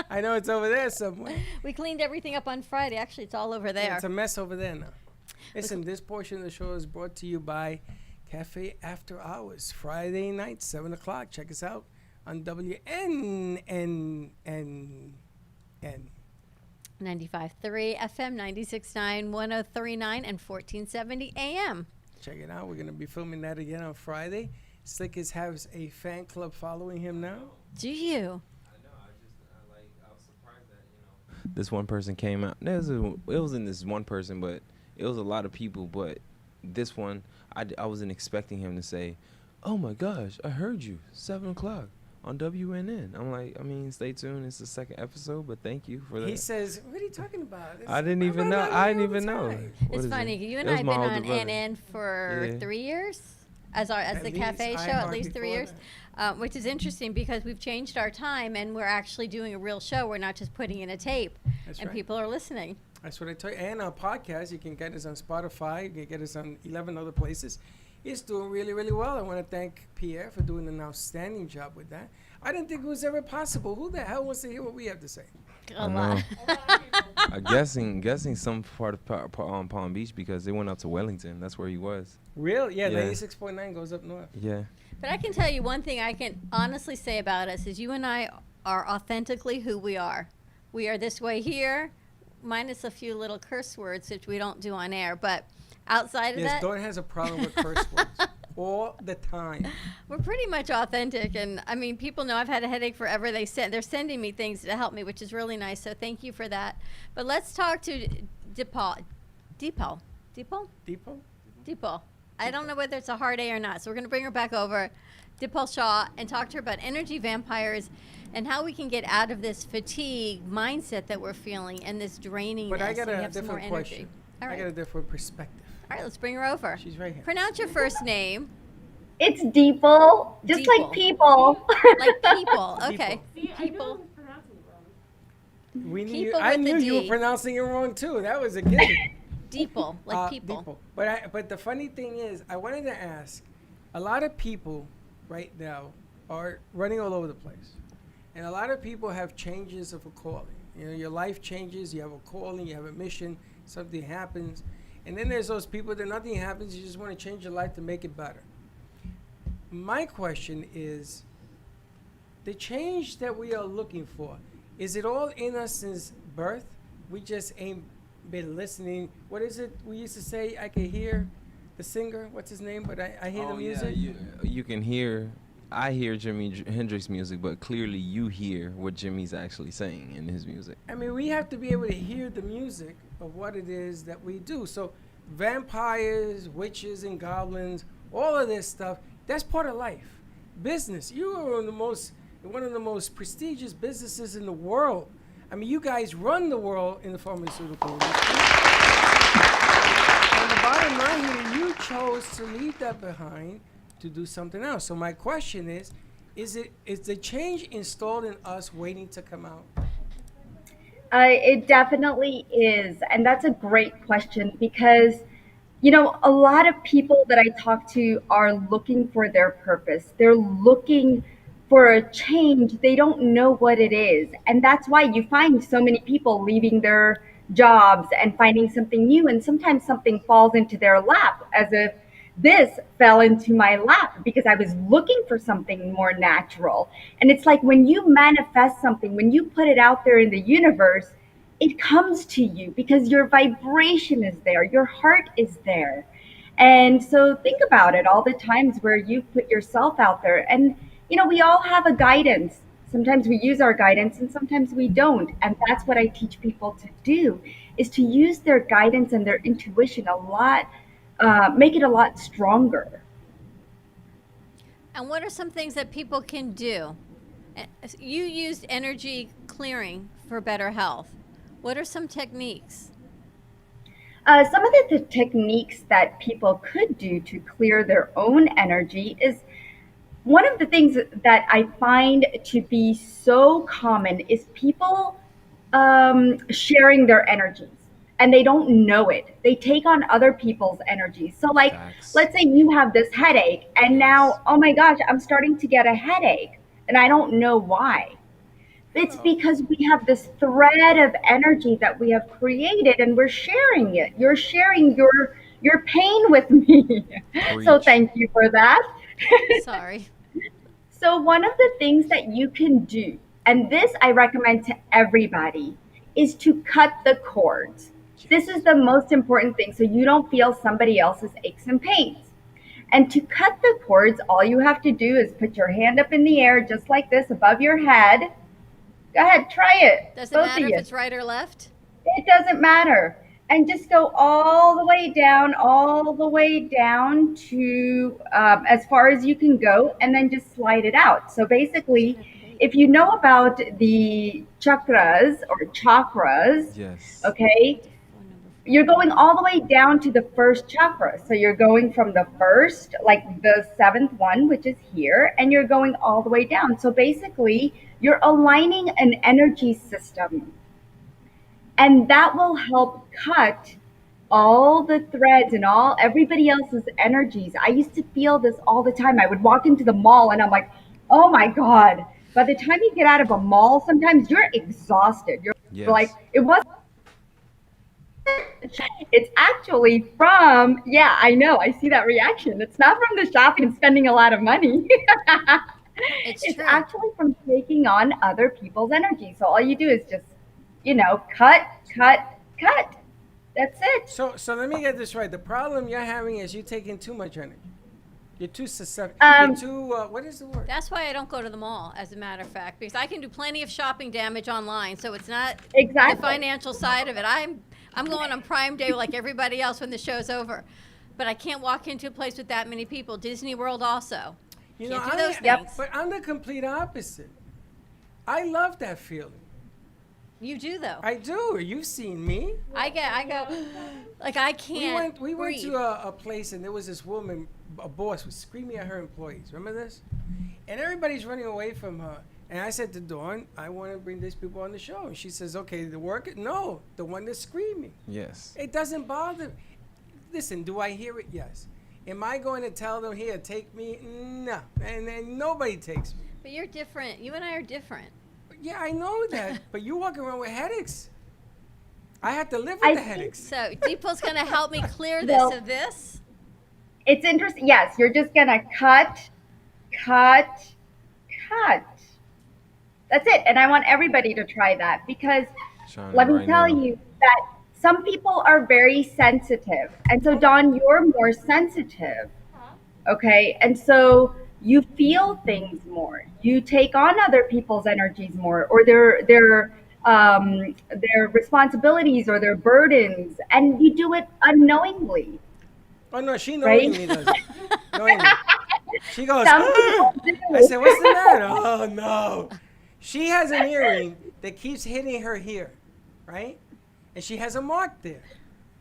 I know it's over there somewhere. We cleaned everything up on Friday. Actually, it's all over there. It's a mess over there now. Listen, this portion of the show is brought to you by Cafe After Hours, Friday night, 7 o'clock. Check us out on WNNN. 95.3 FM, 96.9, 103.9, and 1470 AM. Check it out. We're going to be filming that again on Friday. Slickers has a fan club following him now. Do you? This one person came out. It wasn't this one person, but it was a lot of people. But this one, I wasn't expecting him to say, "Oh my gosh, I heard you 7 o'clock on WNN." I'm like, stay tuned. It's the second episode, but thank you for that. He says, "What are you talking about?" I didn't even know. I didn't even know. It's funny. You and I have been on NN for 3 years as the cafe show, at least 3 years, which is interesting because we've changed our time and we're actually doing a real show. We're not just putting in a tape, people are listening. That's what I tell you. And our podcast, you can get us on Spotify. You can get us on 11 other places. It's doing really, really well. I want to thank Pierre for doing an outstanding job with that. I didn't think it was ever possible. Who the hell wants to hear what we have to say? A lot. I'm guessing some part of Palm Beach because they went up to Wellington. That's where he was. Real? Yeah, Yeah. 96.9 goes up north. Yeah. But I can tell you one thing I can honestly say about us is you and I are authentically who we are. We are this way here, minus a few little curse words, which we don't do on air. But outside of Yes, that, Dawn has a problem with curse words all the time. we're pretty much authentic. And I mean, people know I've had a headache forever. They're sending me things to help me, which is really nice. So thank you for that. But let's talk to Deepal. I don't know whether it's a hard A or not. So we're going to bring her back over, Deepal Shah, and talk to her about energy vampires and how we can get out of this fatigue mindset that we're feeling and this draininess. But I got and a have some more different energy. question. All I right. got a different perspective. All right, let's bring her over. She's right here. Pronounce your first name. It's Deepal, just Deepal. like people. Like people. Okay. People. We knew People I with the knew you were D. pronouncing it wrong too. That was a given. Deepal. Like people. People. But the funny thing is, I wanted to ask, a lot of people right now are running all over the place. And a lot of people have changes of a calling. You know, your life changes, you have a calling, you have a mission, something happens. And then there's those people that nothing happens, you just want to change your life to make it better. My question is, the change that we are looking for, is it all in us since birth? We just ain't been listening. What is it we used to say? I could hear the singer, what's his name? But I hear the music. Yeah, you can hear. I hear Jimi Hendrix music, but clearly you hear what Jimmy's actually saying in his music. I mean, we have to be able to hear the music of what it is that we do. So vampires, witches, and goblins, all of this stuff, that's part of life. Business. You are one of the most prestigious businesses in the world. I mean, you guys run the world in the pharmaceutical industry. And the bottom line here, you chose to leave that behind to do something else. So my question is the change installed in us waiting to come out? It definitely is. And that's a great question because, you know, a lot of people that I talk to are looking for their purpose. They're looking for a change. They don't know what it is. And that's why you find so many people leaving their jobs and finding something new. And sometimes something falls into their lap, as if this fell into my lap because I was looking for something more natural. And it's like when you manifest something, when you put it out there in the universe, it comes to you because your vibration is there, your heart is there. And so think about it, all the times where you put yourself out there. And, you know, we all have a guidance. Sometimes we use our guidance and sometimes we don't. And that's what I teach people to do, is to use their guidance and their intuition a lot, make it a lot stronger. And what are some things that people can do? You used energy clearing for better health. What are some techniques? Some of the techniques that people could do to clear their own energy is, one of the things that I find to be so common is people sharing their energies. And they don't know it. They take on other people's energy. So like, let's say you have this headache and now, oh my gosh, I'm starting to get a headache and I don't know why. It's because we have this thread of energy that we have created and we're sharing it. You're sharing your pain with me. So thank you for that. Sorry. So one of the things that you can do, and this I recommend to everybody, is to cut the cords. This is the most important thing, so you don't feel somebody else's aches and pains. And to cut the cords, all you have to do is put your hand up in the air just like this above your head. Go ahead, try it. Does it Both matter of if you. it's right or left? It doesn't matter. And just go all the way down to as far as you can go, and then just slide it out. So basically, if you know about the chakras, Yes. okay, you're going all the way down to the first chakra. So you're going from the first, like the seventh one, which is here, and you're going all the way down. So basically, you're aligning an energy system. And that will help cut all the threads and all everybody else's energies. I used to feel this all the time. I would walk into the mall and I'm like, oh my God. By the time you get out of a mall, sometimes you're exhausted. You're like, Yes. it was. It's actually from, yeah, I know. I see that reaction. It's not from the shopping and spending a lot of money. It's true. actually from taking on other people's energy. So all you do is just, cut, cut, cut. That's it. So let me get this right. The problem you're having is you're taking too much energy. You're too susceptible. You're too, what is the word? That's why I don't go to the mall, as a matter of fact, because I can do plenty of shopping damage online. So it's not Exactly. the financial side of it. I'm going on Prime Day like everybody else when the show's over, but I can't walk into a place with that many people. Disney World also. You Can't know, do those Yep. things. But I'm the complete opposite. I love that feeling. You do though. I do. You've seen me. I go like I can't. We went breathe. to a place and there was this woman, a boss, was screaming at her employees. Remember this? And everybody's running away from her. And I said to Dawn, I want to bring these people on the show. And she says, okay, the worker? No, the one that's screaming. Yes. It doesn't bother me. Listen, do I hear it? Yes. Am I going to tell them, here, take me? No. And nobody takes me. But you're different. You and I are different. Yeah, I know that. But you walk around with headaches. I have to live with the headaches. So Deepal's gonna help me clear this Well- of this. It's interesting. Yes, you're just going to cut, cut, cut. That's it. And I want everybody to try that because Shining let me right tell now. you that some people are very sensitive. And so, Dawn, you're more sensitive. Okay. And so you feel things more. You take on other people's energies more or their responsibilities or their burdens. And you do it unknowingly. Oh, no, she Right? knowingly does it. Knowingly. She goes, Some "Ah!" people do. I said, what's the matter? Oh, no. She has an earring that keeps hitting her here, right? And she has a mark there.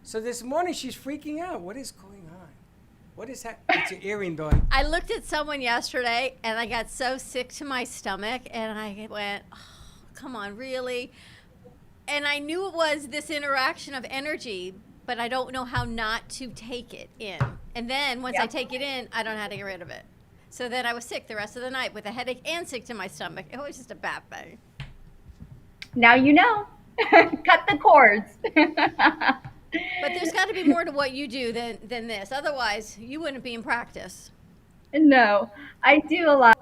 So this morning she's freaking out. What is going on? What is that? It's your earring, Dawn. I looked at someone yesterday and I got so sick to my stomach and I went, oh, come on, really? And I knew it was this interaction of energy, but I don't know how not to take it in. And then once I take it in, I don't know how to get rid of it. So then I was sick the rest of the night with a headache and sick to my stomach. It was just a bad thing. Now you know. Cut the cords. But there's got to be more to what you do than this. Otherwise, you wouldn't be in practice. No, I do a lot.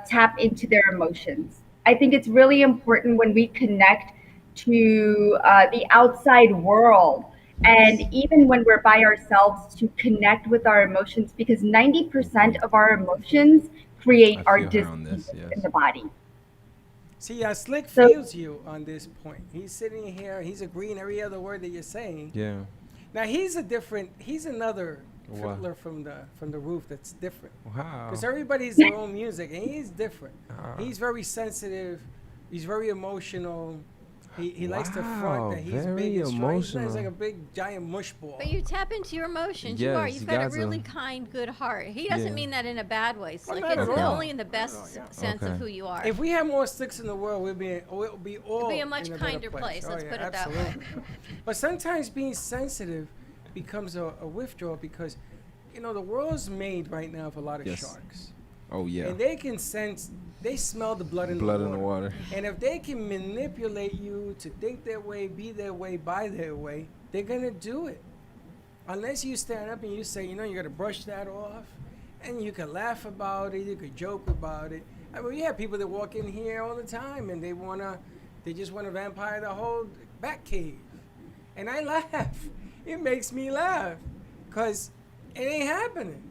Tap into their emotions. I think it's really important when we connect to the outside world and even when we're by ourselves to connect with our emotions because 90% of our emotions create our feel her on this, disease yes. in the body. See, Slick So- feels you on this point. He's sitting here. He's agreeing every other word that you're saying. Yeah. Now, he's another Wow. fiddler from the roof that's different. Wow. Because everybody's their own music, and he's different. Ah. He's very sensitive. He's very emotional. He likes to Wow, front that he's very big and strong. He's emotional. like a big giant mush ball. But you tap into your emotions. You are. Yes, You've you got a got to. really kind, good heart. He doesn't Yeah. mean that in a bad way. Slick. not It's at all. only in the best sense of Okay. who you are. If we had more sticks in the world, we'll be all a much in a better kinder place, Oh, let's yeah, put it that way. absolutely. But sometimes being sensitive becomes a withdrawal because, the world's made right now of a lot of Yes. sharks. Oh yeah. And they can sense, they smell the blood in Blood the in the water. water. And if they can manipulate you to think their way, be their way, buy their way, they're going to do it. Unless you stand up and you say, you got to brush that off. And you can laugh about it. You could joke about it. I mean, we have people that walk in here all the time and they just want to vampire the whole back cave. And I laugh. It makes me laugh because it ain't happening.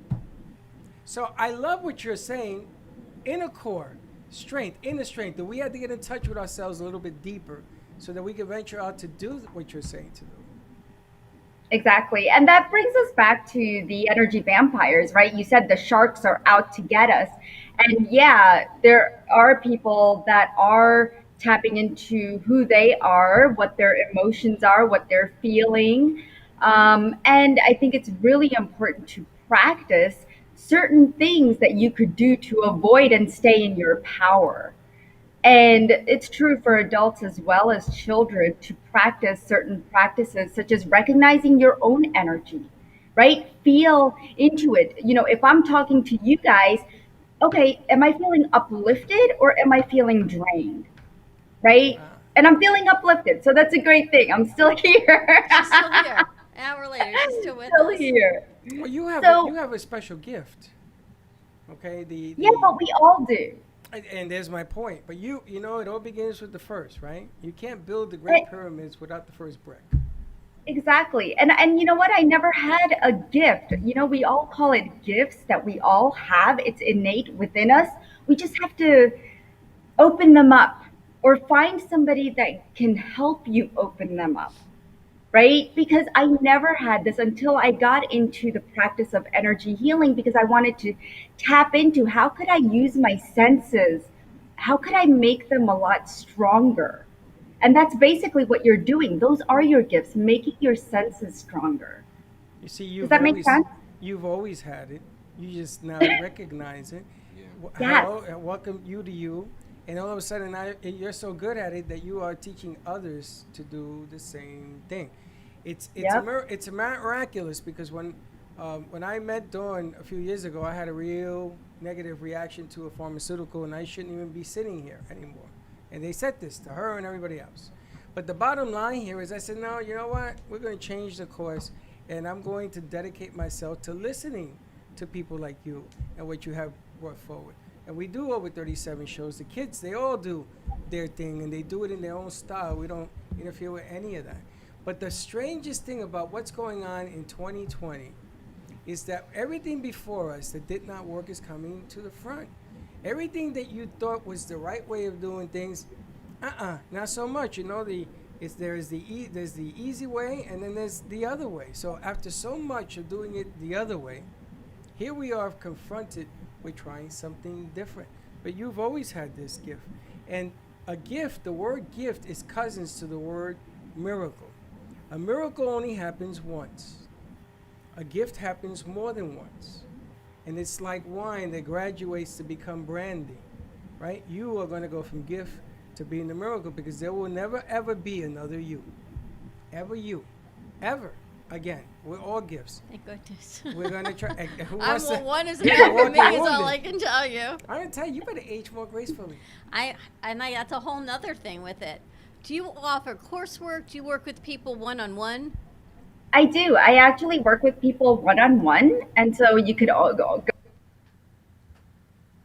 So I love what you're saying. Inner core, inner strength, that we have to get in touch with ourselves a little bit deeper so that we can venture out to do what you're saying to do. Exactly. And that brings us back to the energy vampires, right? You said the sharks are out to get us. And yeah, there are people that are tapping into who they are, what their emotions are, what they're feeling. And I think it's really important to practice certain things that you could do to avoid and stay in your power. And it's true for adults as well as children to practice certain practices, such as recognizing your own energy, right? Feel into it. You know, if I'm talking to you guys, okay, am I feeling uplifted or am I feeling drained? Right? And I'm feeling uplifted. So that's a great thing. I'm still here. She's still here. An hour later, she's still with Still us. here. Well, you have So- you have a special gift. Okay, Yeah, but we all do. and there's my point. But you know, it all begins with the first, right? You can't build the great pyramids without the first brick. Exactly. And you know what? I never had a gift. You know, we all call it gifts that we all have. It's innate within us. We just have to open them up or find somebody that can help you open them up. Right? Because I never had this until I got into the practice of energy healing because I wanted to tap into how could I use my senses? How could I make them a lot stronger? And that's basically what you're doing. Those are your gifts, making your senses stronger. You see, Does that make sense? You've always had it. You just now recognize it. Yes. Welcome you to you. And all of a sudden, now you're so good at it that you are teaching others to do the same thing. It's miraculous because when I met Dawn a few years ago, I had a real negative reaction to a pharmaceutical, and I shouldn't even be sitting here anymore. And they said this to her and everybody else. But the bottom line here is I said, no, you know what? We're going to change the course, and I'm going to dedicate myself to listening to people like you and what you have brought forward. And we do over 37 shows. The kids, they all do their thing, and they do it in their own style. We don't interfere with any of that. But the strangest thing about what's going on in 2020 is that everything before us that did not work is coming to the front. Everything that you thought was the right way of doing things, not so much. You know, there's the easy way, and then there's the other way. So after so much of doing it the other way, here we are confronted with trying something different. But you've always had this gift. And a gift, the word gift is cousins to the word miracle. A miracle only happens once. A gift happens more than once. And it's like wine that graduates to become brandy, right? You are going to go from gift to being the miracle because there will never, ever be another you. Ever you. Ever. Again, we're all gifts. Thank goodness. We're going to try. One is enough for me is all I can tell you. I'm going to tell you, you better age more gracefully. That's a whole nother thing with it. Do you offer coursework? Do you work with people one-on-one? I do. I actually work with people one-on-one. And so you could all go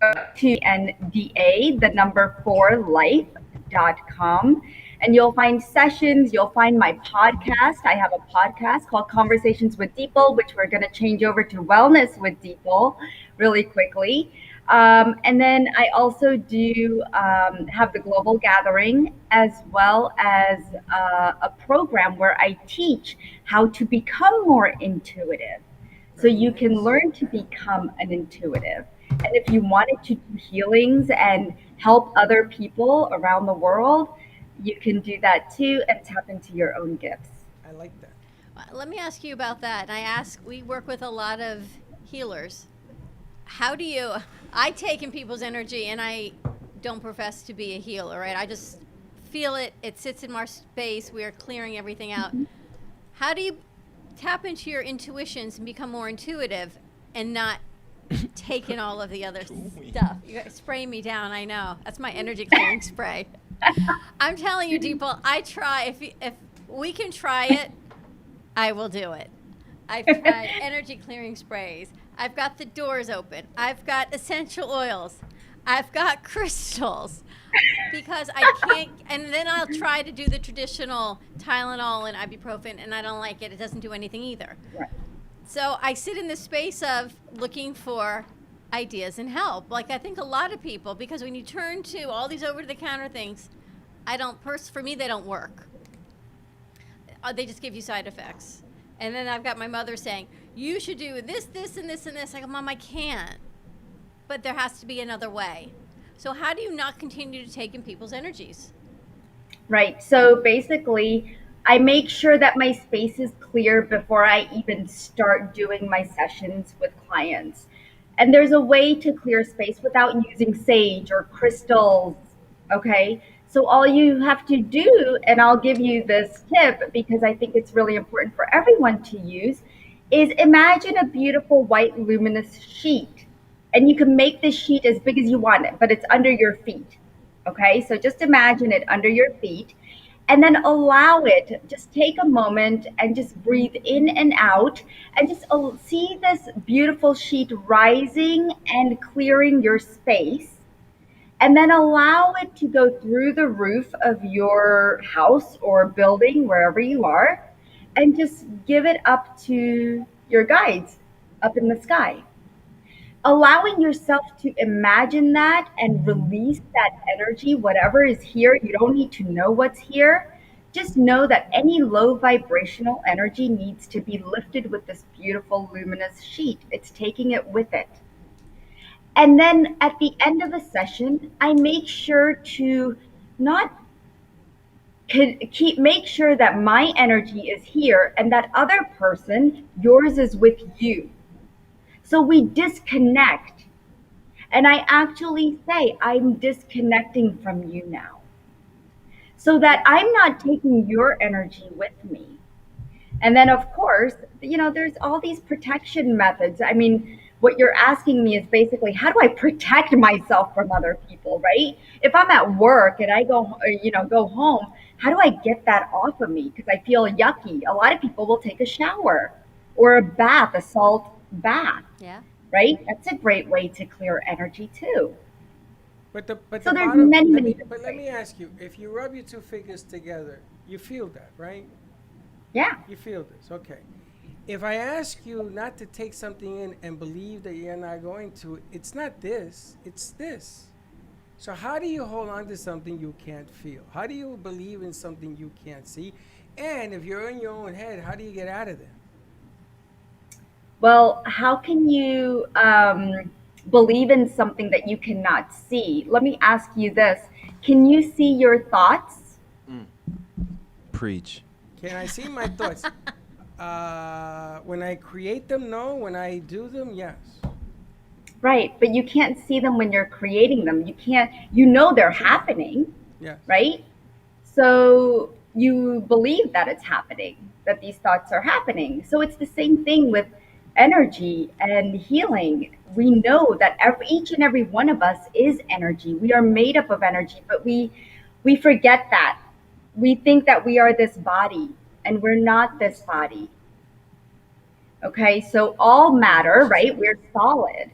to NDA, the number 4life.com. And you'll find sessions, you'll find my podcast. I have a podcast called Conversations with Deepal, which we're going to change over to Wellness with Deepal really quickly. And then I also do have the Global Gathering as well as a program where I teach how to become more intuitive. So you can learn to become an intuitive. And if you wanted to do healings and help other people around the world, you can do that too and tap into your own gifts. I like that. Let me ask you about that. And we work with a lot of healers. I take in people's energy and I don't profess to be a healer, right? I just feel it. It sits in our space. We are clearing everything out. Mm-hmm. How do you tap into your intuitions and become more intuitive and not take in all of the other stuff? You guys spray me down, I know. That's my energy clearing spray. I'm telling you, Deepal, I try. If we can try it, I will do it. I've tried energy clearing sprays. I've got the doors open. I've got essential oils. I've got crystals because I can't. And then I'll try to do the traditional Tylenol and ibuprofen, and I don't like it. It doesn't do anything either. Right. So I sit in this space of looking for ideas and help. Like I think a lot of people, because when you turn to all these over-the-counter things, for me, they don't work. They just give you side effects. And then I've got my mother saying, you should do this, this, and this, and this. I go, Mom, I can't. But there has to be another way. So how do you not continue to take in people's energies? Right. So basically, I make sure that my space is clear before I even start doing my sessions with clients. And there's a way to clear space without using sage or crystals Okay. So all you have to do, and I'll give you this tip because I think it's really important for everyone to use, is imagine a beautiful white luminous sheet. And you can make this sheet as big as you want it, but it's under your feet. Okay. So just imagine it under your feet and then allow it. Just take a moment and just breathe in and out and just see this beautiful sheet rising and clearing your space, and then allow it to go through the roof of your house or building, wherever you are, and just give it up to your guides up in the sky. Allowing yourself to imagine that and release that energy, whatever is here, you don't need to know what's here. Just know that any low vibrational energy needs to be lifted with this beautiful luminous sheet. It's taking it with it. And then at the end of a session, I make sure to not make sure that my energy is here and that other person, yours is with you. So we disconnect. And I actually say, I'm disconnecting from you now. So that I'm not taking your energy with me. And then, of course, there's all these protection methods. I mean, what you're asking me is basically, how do I protect myself from other people, right? If I'm at work and I go home, how do I get that off of me? Because I feel yucky. A lot of people will take a shower or a bath, a salt bath. Yeah. Right? That's a great way to clear energy too. But So there's many But let me ask you, if you rub your two fingers together, you feel that, right? Yeah. You feel this, okay. If I ask you not to take something in and believe that you're not going to, it's not this, it's this. So how do you hold on to something you can't feel? How do you believe in something you can't see? And if you're in your own head, how do you get out of there? Well, how can you believe in something that you cannot see? Let me ask you this. Can you see your thoughts? Preach. Can I see my thoughts? When I create them, no. When I do them, yes. Right, but you can't see them when you're creating them. You know they're happening, Yes. right? So you believe that it's happening, that these thoughts are happening. So it's the same thing with energy and healing. We know that each and every one of us is energy. We are made up of energy, but we forget that. We think that we are this body, and we're not this body. Okay, so all matter, right? We're solid.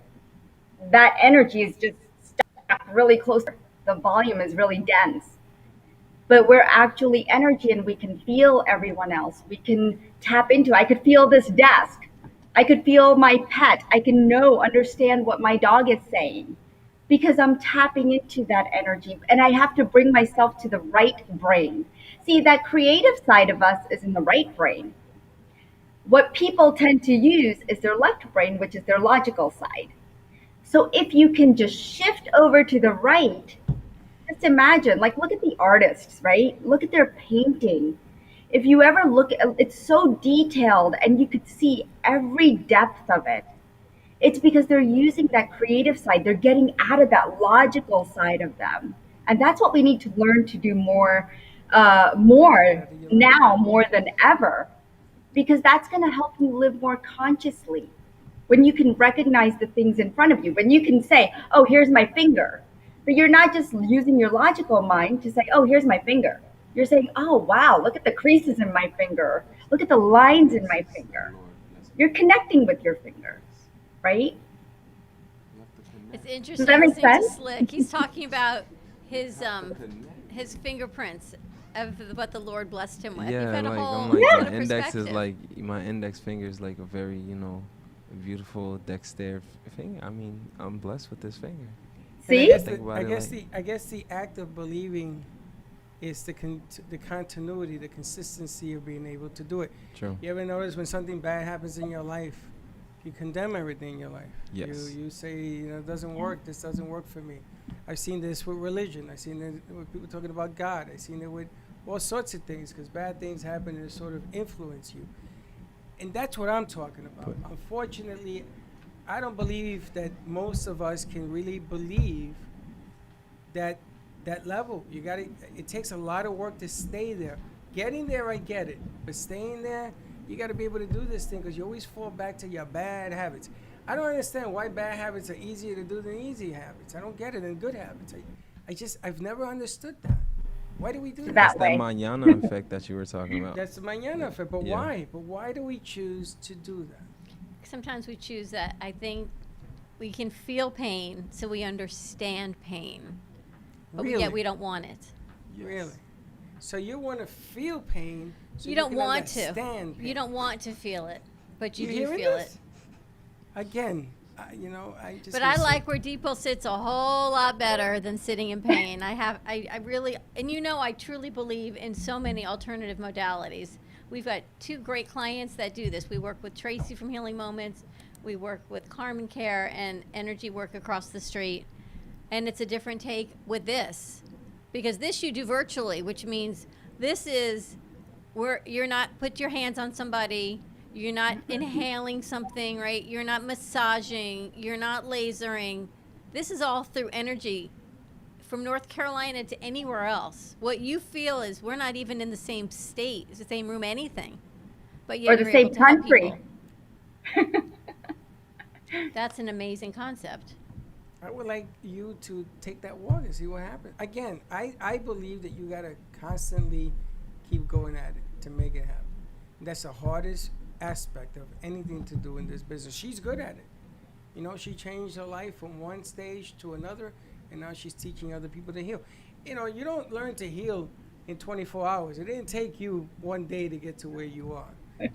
That energy is just stuck really close. The volume is really dense. But we're actually energy, and we can feel everyone else. We can tap into, I could feel this desk. I could feel my pet. I can understand what my dog is saying because I'm tapping into that energy, and I have to bring myself to the right brain. See, that creative side of us is in the right brain. What people tend to use is their left brain, which is their logical side. So if you can just shift over to the right, just imagine, look at the artists, right? Look at their painting. If you ever look at it's so detailed and you could see every depth of it. It's because they're using that creative side. They're getting out of that logical side of them. And that's what we need to learn to do more now more than ever, because that's going to help you live more consciously. When you can recognize the things in front of you, when you can say, oh, here's my finger, but you're not just using your logical mind to say, oh, here's my finger. You're saying, oh, wow, look at the creases in my finger. Look at the lines in my finger. You're connecting with your finger, right? It's interesting. Does that make listening to sense? Slick. He's talking about his fingerprints of what the Lord blessed him with. You've Yeah, had a like whole I'm like sort my of index is perspective. like my index finger is like a very beautiful dexter finger. I mean, I'm blessed with this finger. See? I guess the act of believing is the continuity, the consistency of being able to do it. True. You ever notice when something bad happens in your life, you condemn everything in your life. Yes. You say, it doesn't work. This doesn't work for me. I've seen this with religion. I've seen it with people talking about God. I've seen it with all sorts of things because bad things happen and sort of influence you. And that's what I'm talking about. Unfortunately, I don't believe that most of us can really believe that that level. You got to. It takes a lot of work to stay there. Getting there, I get it, but staying there, you got to be able to do this thing because you always fall back to your bad habits. I don't understand why bad habits are easier to do than easy habits. I don't get it. And good habits, I've never understood that. Why do we do that? That's that mañana effect that you were talking about. That's the mañana effect. But Yeah. why? But why do we choose to do that? Sometimes we choose that. I think we can feel pain, so we understand pain, but Really? yet we don't want it. Really? So you want to feel pain, so You don't can want to. understand pain. You don't want to feel it, but you do hearing feel this? it. Again, I just. But can I say- like where Deepo sits a whole lot better than sitting in pain. I really, and I truly believe in so many alternative modalities. We've got 2 great clients that do this. We work with Tracy from Healing Moments. We work with Carmen Care and Energy Work across the street. And it's a different take with this. Because this you do virtually, which means this is where you're not put your hands on somebody, you're not inhaling something, right? You're not massaging, you're not lasering. This is all through energy from North Carolina to anywhere else. What you feel is we're not even in the same state, the same room, anything. But yet Or the you're same able to help country. people. That's an amazing concept. I would like you to take that walk and see what happens. Again, I believe that you got to constantly keep going at it to make it happen. That's the hardest aspect of anything to do in this business. She's good at it. She changed her life from one stage to another, and now she's teaching other people to heal. You don't learn to heal in 24 hours. It didn't take you one day to get to where you are.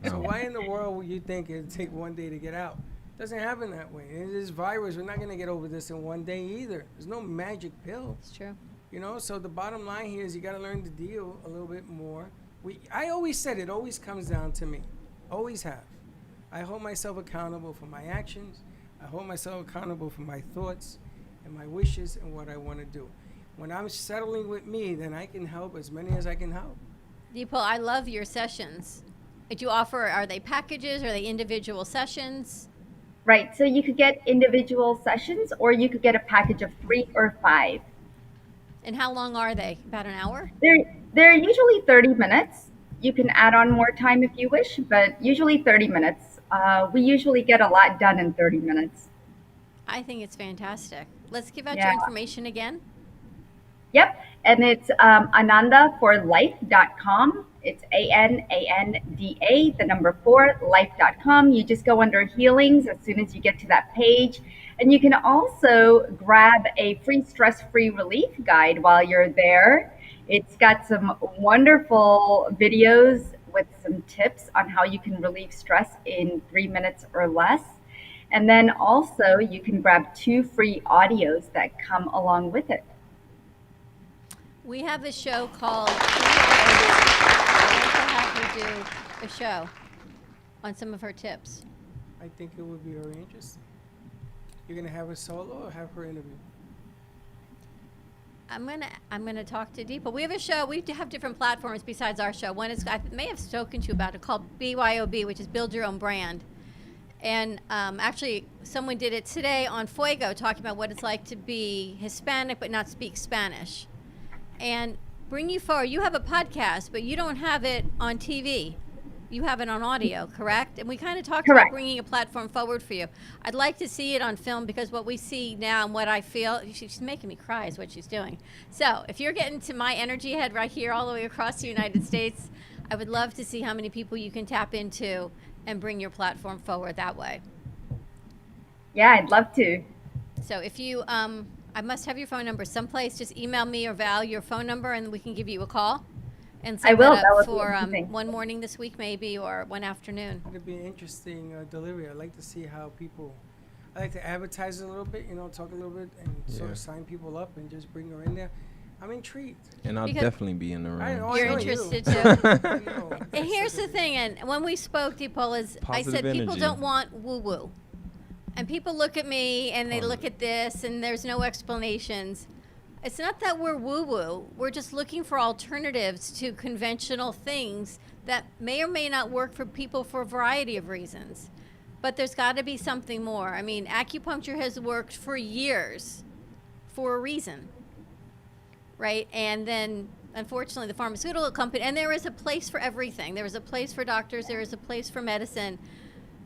So why in the world would you think it'd take one day to get out? Doesn't happen that way. And this virus, we're not going to get over this in one day either. There's no magic pill. It's true. So the bottom line here is you got to learn to deal a little bit more. I always said it always comes down to me. Always have. I hold myself accountable for my actions. I hold myself accountable for my thoughts and my wishes and what I want to do. When I'm settling with me, then I can help as many as I can help. Deepo, I love your sessions. That you offer, are they packages? Are they individual sessions? Right. So you could get individual sessions or you could get a package of 3 or 5. And how long are they? About an hour? They're usually 30 minutes. You can add on more time if you wish, but usually 30 minutes. We usually get a lot done in 30 minutes. I think it's fantastic. Let's give out Yeah. your information again. Yep. And it's anandaforlife.com. It's ANANDA, the number 4, life.com. You just go under healings as soon as you get to that page. And you can also grab a free stress-free relief guide while you're there. It's got some wonderful videos with some tips on how you can relieve stress in 3 minutes or less. And then also you can grab 2 free audios that come along with it. We have a show called I'd like to have you do a show on some of her tips. I think it would be very interesting. You're going to have her solo or have her interview? I'm gonna talk to Deepa. We have a show. We have different platforms besides our show. One is, I may have spoken to you about it, called BYOB, which is Build Your Own Brand. And actually, someone did it today on Fuego, talking about what it's like to be Hispanic but not speak Spanish. And bring you forward. You have a podcast, but you don't have it on TV. You have it on audio, correct? And we kind of talked about bringing a platform forward for you. I'd like to see it on film because what we see now and what I feel, she's making me cry is what she's doing. So if you're getting to my energy head right here all the way across the United States, I would love to see how many people you can tap into and bring your platform forward that way. Yeah, I'd love to. So if you, I must have your phone number someplace. Just email me or Val your phone number and we can give you a call. And set I will. that That up would be for amazing. one morning this week maybe or one afternoon. It'd be an interesting delivery. I'd like to see how people, I like to advertise a little bit, talk a little bit and sort Yeah. of sign people up and just bring her in there. I'm intrigued. And I'll Because- definitely be in the room. I know You're you. interested I too. know. And here's the thing, and when we spoke, Deepol, is I Positive said people energy. don't want woo-woo. And people look at me and they look at this and there's no explanations. It's not that we're woo-woo. We're just looking for alternatives to conventional things that may or may not work for people for a variety of reasons. But there's got to be something more. I mean, acupuncture has worked for years for a reason, right? And then, unfortunately, the pharmaceutical company, and there is a place for everything. There is a place for doctors. There is a place for medicine.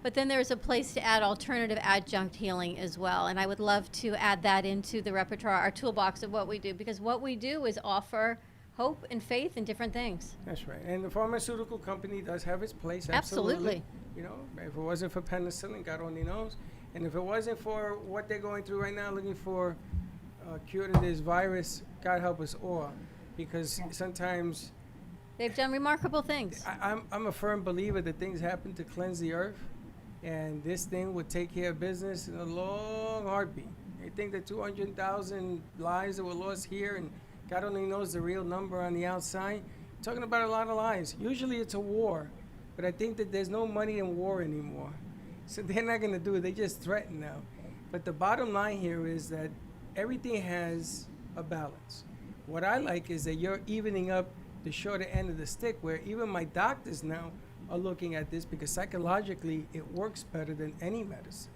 But then there's a place to add alternative adjunct healing as well. And I would love to add that into the repertoire, our toolbox of what we do, because what we do is offer hope and faith in different things. That's right. And the pharmaceutical company does have its place. Absolutely. You know, if it wasn't for penicillin, God only knows. And if it wasn't for what they're going through right now, looking for a cure to this virus, God help us all. Because sometimes they've done remarkable things. I'm a firm believer that things happen to cleanse the earth. And this thing would take care of business in a long heartbeat. You think that 200,000 lives that were lost here, and God only knows the real number on the outside. Talking about a lot of lives. Usually it's a war, but I think that there's no money in war anymore. So they're not going to do it. They just threaten now. But the bottom line here is that everything has a balance. What I like is that you're evening up the shorter end of the stick, where even my doctors now are looking at this because psychologically it works better than any medicine.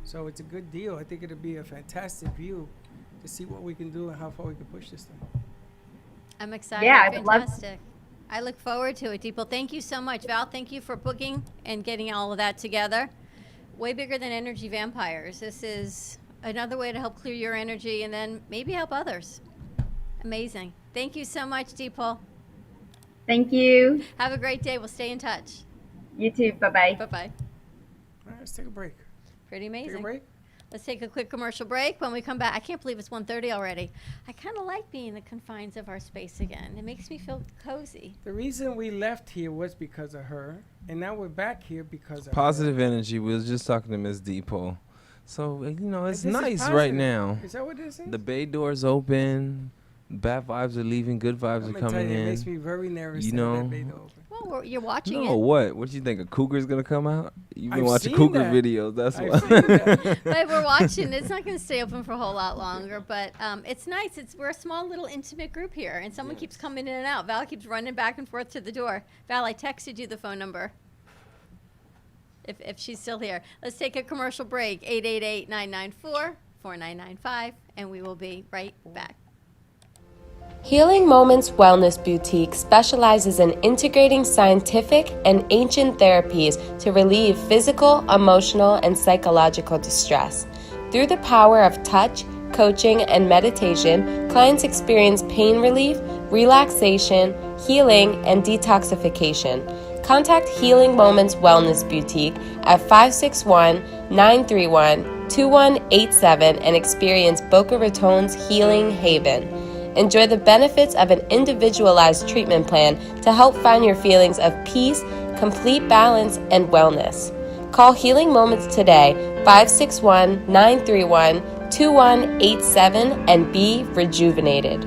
So it's a good deal. I think it'll be a fantastic view to see what we can do and how far we can push this thing. I'm excited. Yeah, I'd love Fantastic. I look forward to it, Deepal. Thank you so much. Val, thank you for booking and getting all of that together. Way bigger than Energy Vampires. This is another way to help clear your energy and then maybe help others. Amazing. Thank you so much, Deepal. Thank you. Have a great day. We'll stay in touch. You too. Bye-bye. Bye-bye. All right, let's take a break. Pretty amazing. Take a break? Let's take a quick commercial break. When we come back, I can't believe it's 1:30 already. I kind of like being in the confines of our space again. It makes me feel cozy. The reason we left here was because of her, and now we're back here because of Positive her. energy. We was just talking to Miss Depot. So, you know, it's This is nice positive. right now. Is that what this is? The bay door's open. Bad vibes are leaving. Good vibes I'm are gonna tell coming you, in. it makes me very nervous. You to know? have that bay door open. Well, you're watching No, it. what? What you think? A cougar's gonna come out? You've been I've watching seen cougar that. videos. That's I've why. seen that. But we're watching. It's not going to stay open for a whole lot longer, but it's nice. We're a small little intimate group here, and someone keeps coming in and out. Val keeps running back and forth to the door. Val, I texted you the phone number. If she's still here. Let's take a commercial break. 888-994-4995, and we will be right back. Healing Moments Wellness Boutique specializes in integrating scientific and ancient therapies to relieve physical, emotional, and psychological distress. Through the power of touch, coaching, and meditation, clients experience pain relief, relaxation, healing, and detoxification. Contact Healing Moments Wellness Boutique at 561-931-2187 and experience Boca Raton's Healing Haven. Enjoy the benefits of an individualized treatment plan to help find your feelings of peace, complete balance, and wellness. Call Healing Moments today, 561-931-2187, and be rejuvenated.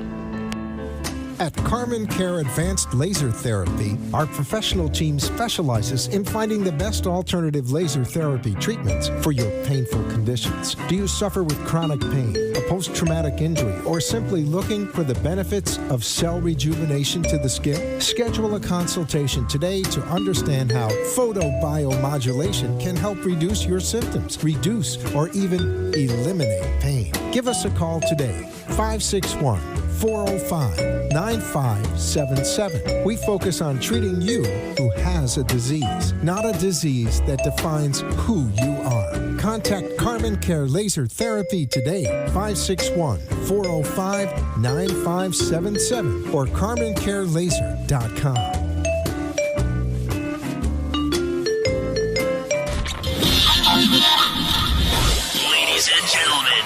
At Carmen Care Advanced Laser Therapy, our professional team specializes in finding the best alternative laser therapy treatments for your painful conditions. Do you suffer with chronic pain, a post-traumatic injury, or simply looking for the benefits of cell rejuvenation to the skin? Schedule a consultation today to understand how photobiomodulation can help reduce your symptoms, reduce or even eliminate pain. Give us a call today, 561-405-9577. We focus on treating you who has a disease, not a disease that defines who you are. Contact Carmen Care Laser Therapy today, 561-405-9577 or CarmenCareLaser.com. Ladies and gentlemen,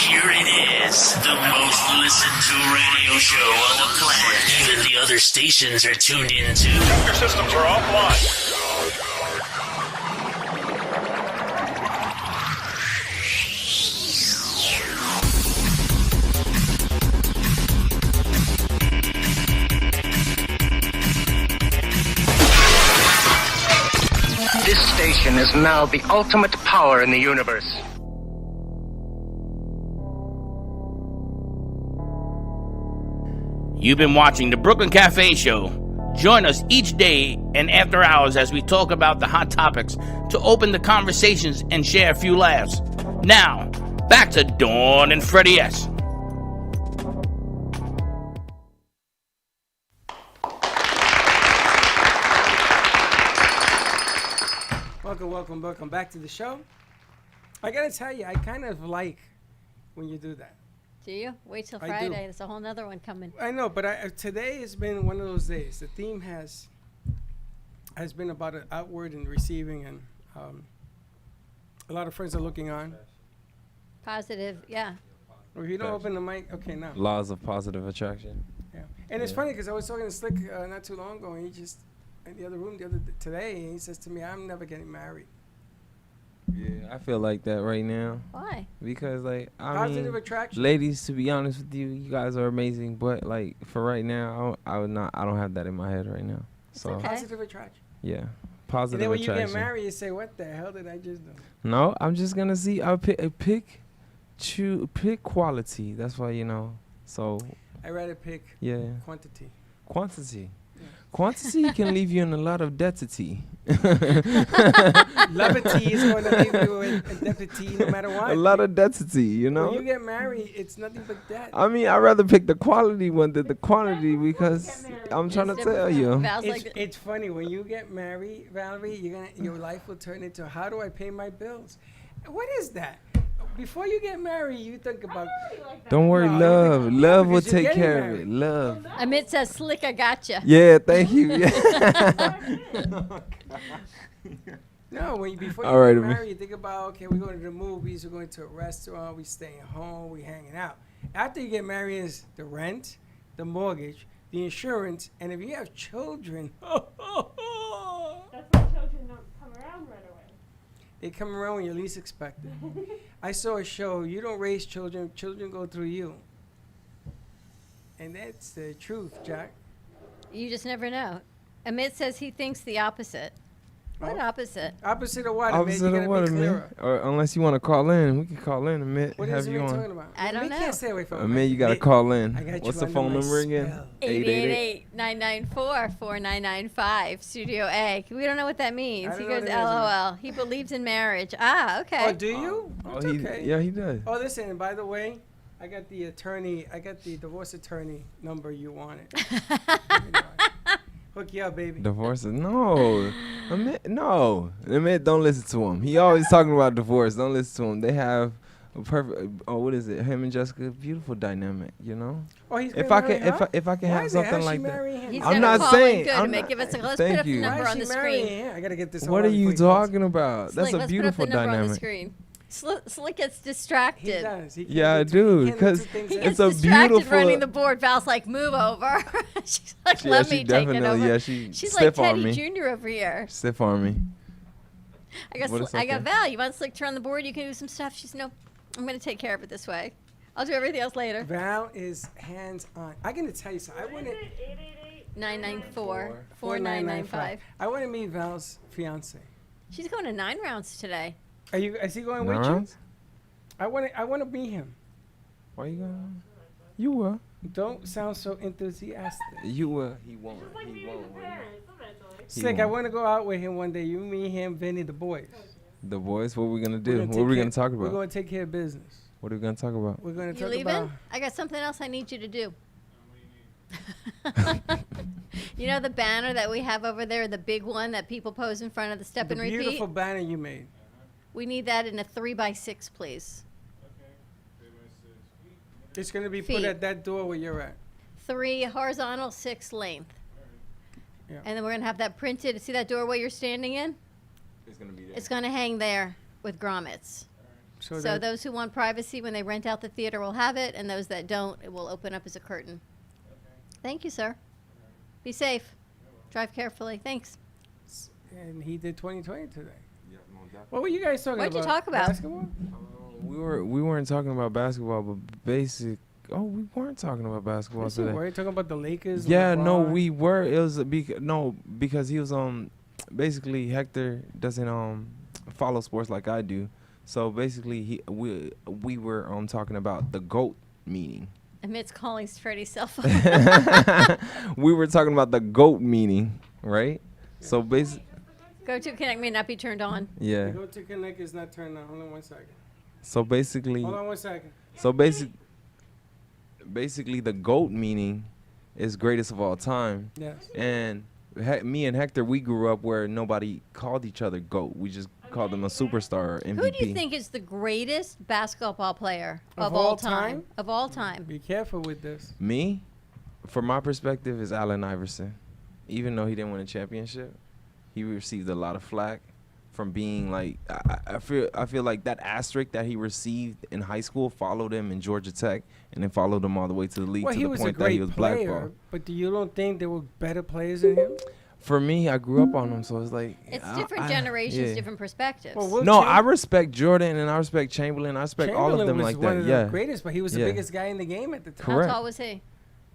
here it is. The most listened to radio show on the planet. Even the other stations are tuned into. Your systems are offline. This station is now the ultimate power in the universe. You've been watching the Brooklyn Cafe Show. Join us each day and after hours as we talk about the hot topics to open the conversations and share a few laughs. Now, back to Dawn and Freddie S. Welcome back to the show. I gotta tell you, I kind of like when you do that. Do you? Wait till I Friday. do. There's a whole nother one coming. I know, but today has been one of those days. The theme has been about outward and receiving, and a lot of friends are looking on. Positive, yeah. Well, if you don't open the mic, okay, now. Laws of positive attraction. Yeah. And it's funny because I was talking to Slick not too long ago, and he just in the other room today, and he says to me, "I'm never getting married." Yeah, I feel like that right now. Why? Because like Positive attraction. ladies, to be honest with you, you guys are amazing. But like for right now, I don't have that in my head right now. So okay. Positive attraction. yeah, positive And then when attraction. you get married, you say, "What the hell did I just do?" No, I'm just gonna see. I'll pick quality. That's why So I rather pick yeah, quantity. quantity. Quantity can leave you in a lot of debtity. Levity is going to leave you in debtity no matter what. A lot of debtity, When you get married, it's nothing but debt. I mean, I'd rather pick the quality one than the quantity because I'm trying to tell you. It's funny when you get married, Valerie. Your life will turn into how do I pay my bills? What is that? Before you get married, you think about. Don't worry, No, love will because you're take getting care of married. it. Love. Amit says, Slick, I gotcha. Yeah, thank you. No, before All right, you get Amit. married, you think about, okay, we're going to the movies, we're going to a restaurant, we staying home, we hanging out. After you get married, is the rent, the mortgage, the insurance, and if you have children, That's why children don't come around right away. they come around when you least expect it. I saw a show, you don't raise children, children go through you. And that's the truth, Jack. You just never know. Amit says he thinks the opposite. What opposite? Opposite of what? Opposite you of gotta what, be clearer. Amit? Or unless you want to call in, we can call in, Amit. What have is you Amit on. talking about? I don't We know. can't stay away from Amit, you gotta call in. I got What's you the phone under my number again? spell. 888-994-4995, Studio A. We don't know what that means. I He don't know goes, what it is, LOL. He believes in marriage. Ah, okay. Oh, do you? It's okay. Yeah, he does. Oh, listen, and by the way, I got the divorce attorney number you wanted. Hook you up, baby. Divorce? No. Amit, don't listen to him. He always talking about divorce. Don't listen to him. They have a perfect. Oh, what is it? Him and Jessica, beautiful dynamic. Oh, he's if gonna I marry can, her? if I can Why have is it? something How's she like marrying that. him? He's I'm gonna not call saying. in good I'm to make not- give us let's thank put up the you. number Why is on she the marrying screen. him? I gotta get this. What are you talking about? Slick, That's a let's beautiful put up the number on the dynamic. screen. Slick gets distracted. He does. He Yeah, I can't do, he can't do 'cause two things He at gets It's a distracted beautiful- running the board. Val's like, move over. She's like, let me take it over. Yeah, she She's stiff like on Teddy me. Jr. over here. Stiff on me. I got, What is I got okay? Val. You want Slick to run the board? You can do some stuff. She's no. I'm gonna take care of it this way. I'll do everything else later. Val is hands on. I'm gonna tell you something. I want to 994-4995. I want to meet Val's fiance. She's going to 9 rounds today. Is he going 9 with rounds? you? I want to meet him. Why you going? You will. Don't sound so enthusiastic. You will. He won't. He won't. Slick, I want to go out with him one day. You, me, him, Vinny, the boys. The boys. What we gonna do? We're What are we take gonna talk care- We're about? going to take care of business. What are we gonna talk about? We're going to You talk leaving? about. I got something else I need you to do. You know the banner that we have over there, the big one that people pose in front of the step The and repeat? beautiful banner you made. We need that in a 3x6, please. It's going to be put Feet. at that door where you're at. 3 horizontal, 6 length. Yeah. And then we're going to have that printed. See that doorway you're standing in? It's gonna be there. It's going to hang there with grommets. So, So those who want privacy when they rent out the theater will have it, and those that don't, it will open up as a curtain. Thank you, sir. Be safe. Drive carefully. Thanks. and he did 2020 today. What were you guys talking What'd about? you talk about? Basketball? We weren't talking about basketball, but basic. Oh, we weren't talking about basketball Yes, you today. were. You talking about the Lakers? Yeah, no, LeBron? we were. It was because he was basically Hector doesn't follow sports like I do, so basically we were talking about the GOAT meaning. Amit's calling Freddie's cell phone. We were talking about the GOAT meaning, right? So basically, Go to Connect may not be turned on. yeah. Go to Connect is not turned on. Hold on 1 second. So basically, Hold on 1 second. So basically, the GOAT meaning is greatest of all time. Yes. And Me and Hector, we grew up where nobody called each other GOAT. We just called them a superstar or MVP. Who do you think is the greatest basketball player of all time? Of all time. Be careful with this. Me, from my perspective, is Allen Iverson. Even though he didn't win a championship, he received a lot of flack from being like, I feel like that asterisk that he received in high school followed him in Georgia Tech and then followed him all the way to the league to the point that he was blackballed. But do you don't think there were better players than him? For me, I grew up on him, so it's like it's different generations, different perspectives. Well, I respect Jordan and I respect Chamberlain. I respect all of them like that. One of the greatest, but he was the biggest guy in the game at the time. Correct. How tall was he?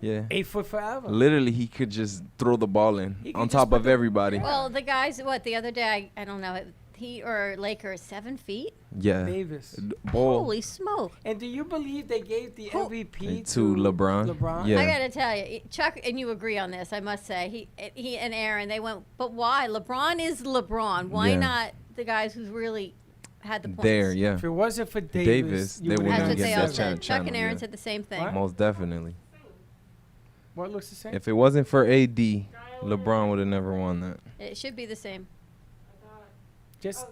Yeah. 8 foot forever. Literally, he could just throw the ball in on top of everybody. Well, the guys, the other day, I don't know, he or Lakers, 7 feet? Yeah. Davis. Holy smoke. And do you believe they gave the MVP to LeBron? Yeah. I got to tell you, Chuck, and you agree on this, I must say, he and Aaron, they went, but why? LeBron is LeBron. Why not the guys who's really had the points? There, yeah. If it wasn't for Davis, they would not get that chance. Chuck and Aaron said the same thing. What? Most definitely. What looks the same? If it wasn't for AD, LeBron would have never won that. It should be the same. Just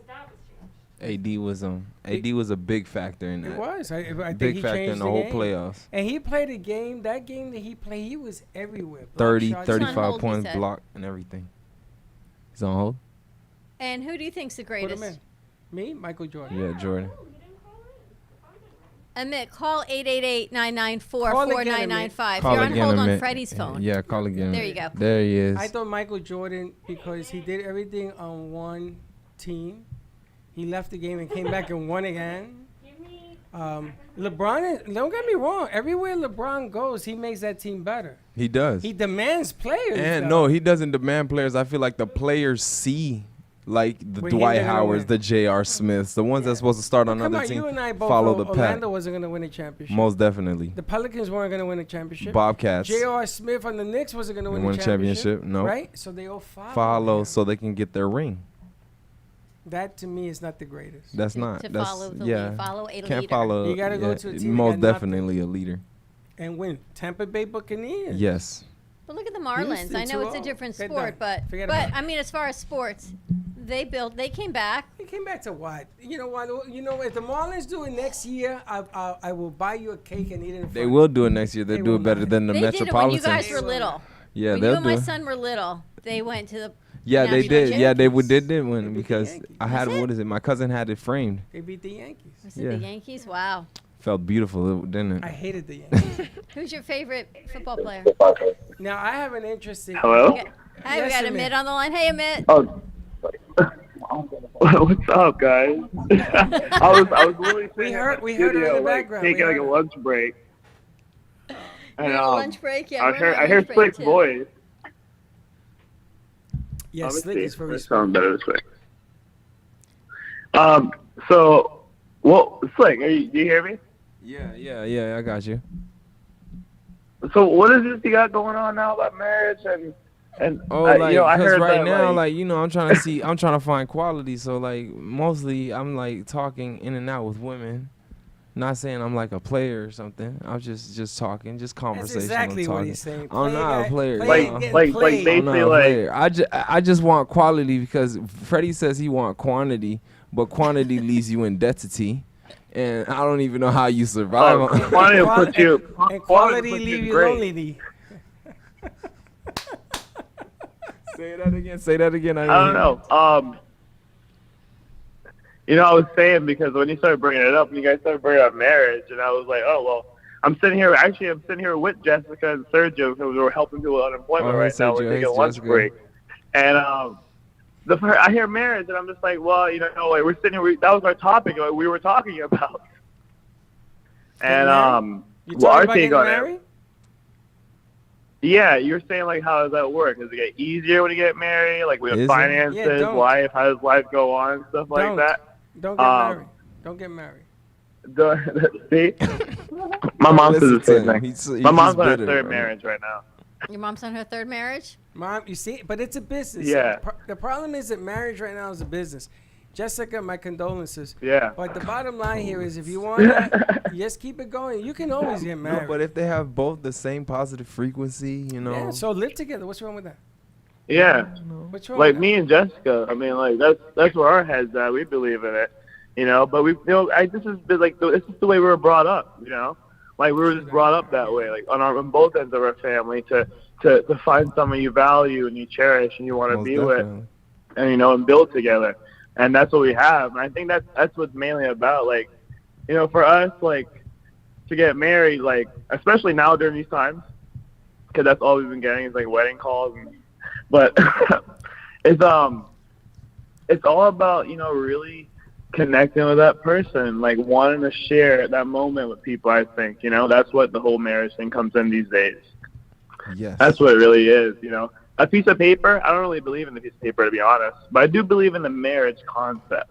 AD was a big factor in that. It was. I think big he factor changed in the whole game. playoffs. And he played a game. That game that he played, he was everywhere. 30, Block shots. 35 points, block, and everything. He's on hold? And who do you think's the Put him greatest? in. Me? Michael Jordan. Yeah, Jordan. Amit, call 888-994-4995. Call You're on again, hold on Amit. Freddie's phone. Yeah, call again. There you go. There he is. I thought Michael Jordan, because he did everything on one team. He left the game and came back and won again. LeBron, don't get me wrong. Everywhere LeBron goes, he makes that team better. He does. He demands players. And though. no, he doesn't demand players. I feel like the players see, like the But Dwight they're gonna Howards, win. the J.R. Smiths, the ones that's supposed to start on Come other on, teams, you and I both follow know the pack. Orlando wasn't going to win a championship. Most definitely. The Pelicans weren't going to win a championship. Bobcats. J.R. Smith on the Knicks wasn't going to win Win a championship. No. Right? So they all follow so they can get their ring. That to me is not the greatest. That's not. to That's follow the yeah. lead, follow a Can't leader. follow. You gotta go to a team that Most got nothing. definitely a leader. And win. Tampa Bay Buccaneers. Yes. But look at the Used Marlins. to I know it's a 2-0. different They're sport, done. but Forget about it. I mean, as far as sports, they came back. They came back to what? You know what? You know, if the Marlins do it next year, I will buy you a cake and eat it in front. They will do it next year. They'll do will it better not. than the They did it when Metropolitans. you guys were little. Yeah, when they'll you and my do it. son were little, they went to the Yeah, they national did. Yeah, they championship. did win because I had Was it? what is it? My cousin had it framed. They beat the Yankees. Was it Yeah. the Yankees? Wow. Felt beautiful, didn't it? I hated the Yankees. Who's your favorite football player? Now I have an interesting. Hello? Hey, we Yes, got Amit on the line. Hey, Amit. Oh, what's up, guys? I was literally We sitting heard- in we the heard it in studio, the like, background. We taking like a heard it. lunch break. And You're on lunch break? Yeah, I we're heard on I heard lunch break, Slick's too. voice. Yeah, Let me Slick see. is very It smart. sounds better this way. So, well, Slick, do you hear me? Yeah, I got you. So, what is this you got going on now about marriage and Oh, I because heard right that, now, I'm trying to find quality. So, mostly I'm talking in and out with women. Not saying I'm like a player or something. I'm just talking, just conversational exactly what talking. he's saying. I'm not a player. Like no. basically I'm not a player. I just want quality because Freddie says he want quantity, but quantity leaves you in debtity. And I don't even know how you survive. on quantity will put you and quality leave you lonely. Say that again. I don't know. I was saying because when you started bringing it up, and you guys started bringing up marriage, and I was like, oh well. I'm sitting here with Jessica and Sergio because we're helping people with unemployment Oh, hey, right now. Sergio. We're Hey, taking a lunch Jessica. break, and I hear marriage, and I'm just like, well, we're sitting here. That was our topic. We were talking about, and You well, talking our about take getting on married? it. Yeah, you're saying how does that work? Does it get easier when you get married? Like with Is it? finances, Yeah, don't. life, how does life go on, stuff like Don't. that. Don't get married. Don't get married. See, my mom says the Listen to same him. thing. He's My mom's just on her bitter, third right? marriage right now. Your mom's on her third marriage? Mom, you see, but it's a business. Yeah. The problem is that marriage right now is a business. Jessica, my condolences. Yeah. But the bottom line here is if you want that, you just keep it going. You can always get married. No, but if they have both the same positive frequency, Yeah, so live together. What's wrong with that? Yeah. What's wrong Like with me and Jessica, I mean, like that's where our heads at. We believe in it, But this is this is the way we were brought up, Like we were just brought up that way, like on both ends of our family, to find someone you value and you cherish and you want to Most be definitely. with, and and build together, and that's what we have. And I think that's what's mainly about, like, for us, like, to get married, like, especially now during these times, because that's all we've been getting is like wedding calls, but. It's all about, really connecting with that person, like wanting to share that moment with people, I think, That's what the whole marriage thing comes in these days. Yes. That's what it really is, A piece of paper, I don't really believe in the piece of paper, to be honest, but I do believe in the marriage concept.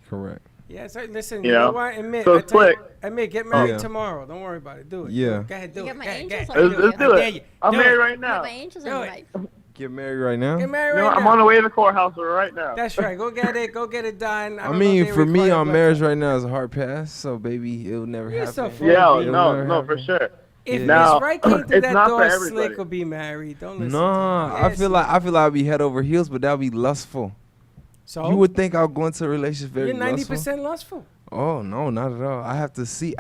Correct. Yeah, so listen, you know what? So it's like, Get married Yeah. tomorrow. Don't worry about it. Do it. Yeah. Go ahead, do You it. got my Go ahead, angels go on ahead. let's do I dare it. you. I'm Do married it. right You now. got my angels on Do the it. right. Get married right now? Get married right I'm now. on the way to the courthouse right now. That's right. Go get it. Go get it done. I don't know mean, if they for me, require on blood marriage test. right now is a hard pass. So, baby, it'll never You're happen. so full Yeah, of beans. no, for sure. If Now, Miss Wright came through it's that not for door, everybody. Slick will be married. Don't listen. No, to I him. feel I'd be head over heels, but that'd be lustful. So You would think I'll go into a relationship very you're lustful. 90% lustful. Oh no, not at all. I have to see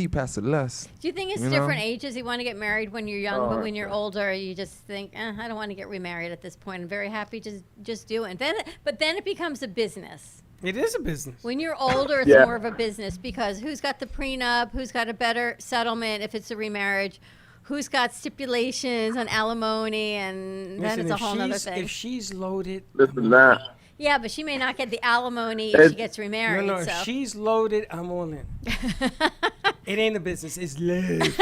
past the lust. Do you think it's You know? different ages? You want to get married when you're young, but when you're older, you just think, I don't want to get remarried at this point. I'm very happy just do it. But then it becomes a business. It is a business. When you're older, it's Yeah. more of a business because who's got the prenup? Who's got a better settlement if it's a remarriage? Who's got stipulations on alimony? And then Listen, it's a whole other if thing. she's loaded, This and that. Yeah, but she may not get the alimony if It's- she gets remarried. no, so. if she's loaded, I'm all in. It ain't a business. It's love.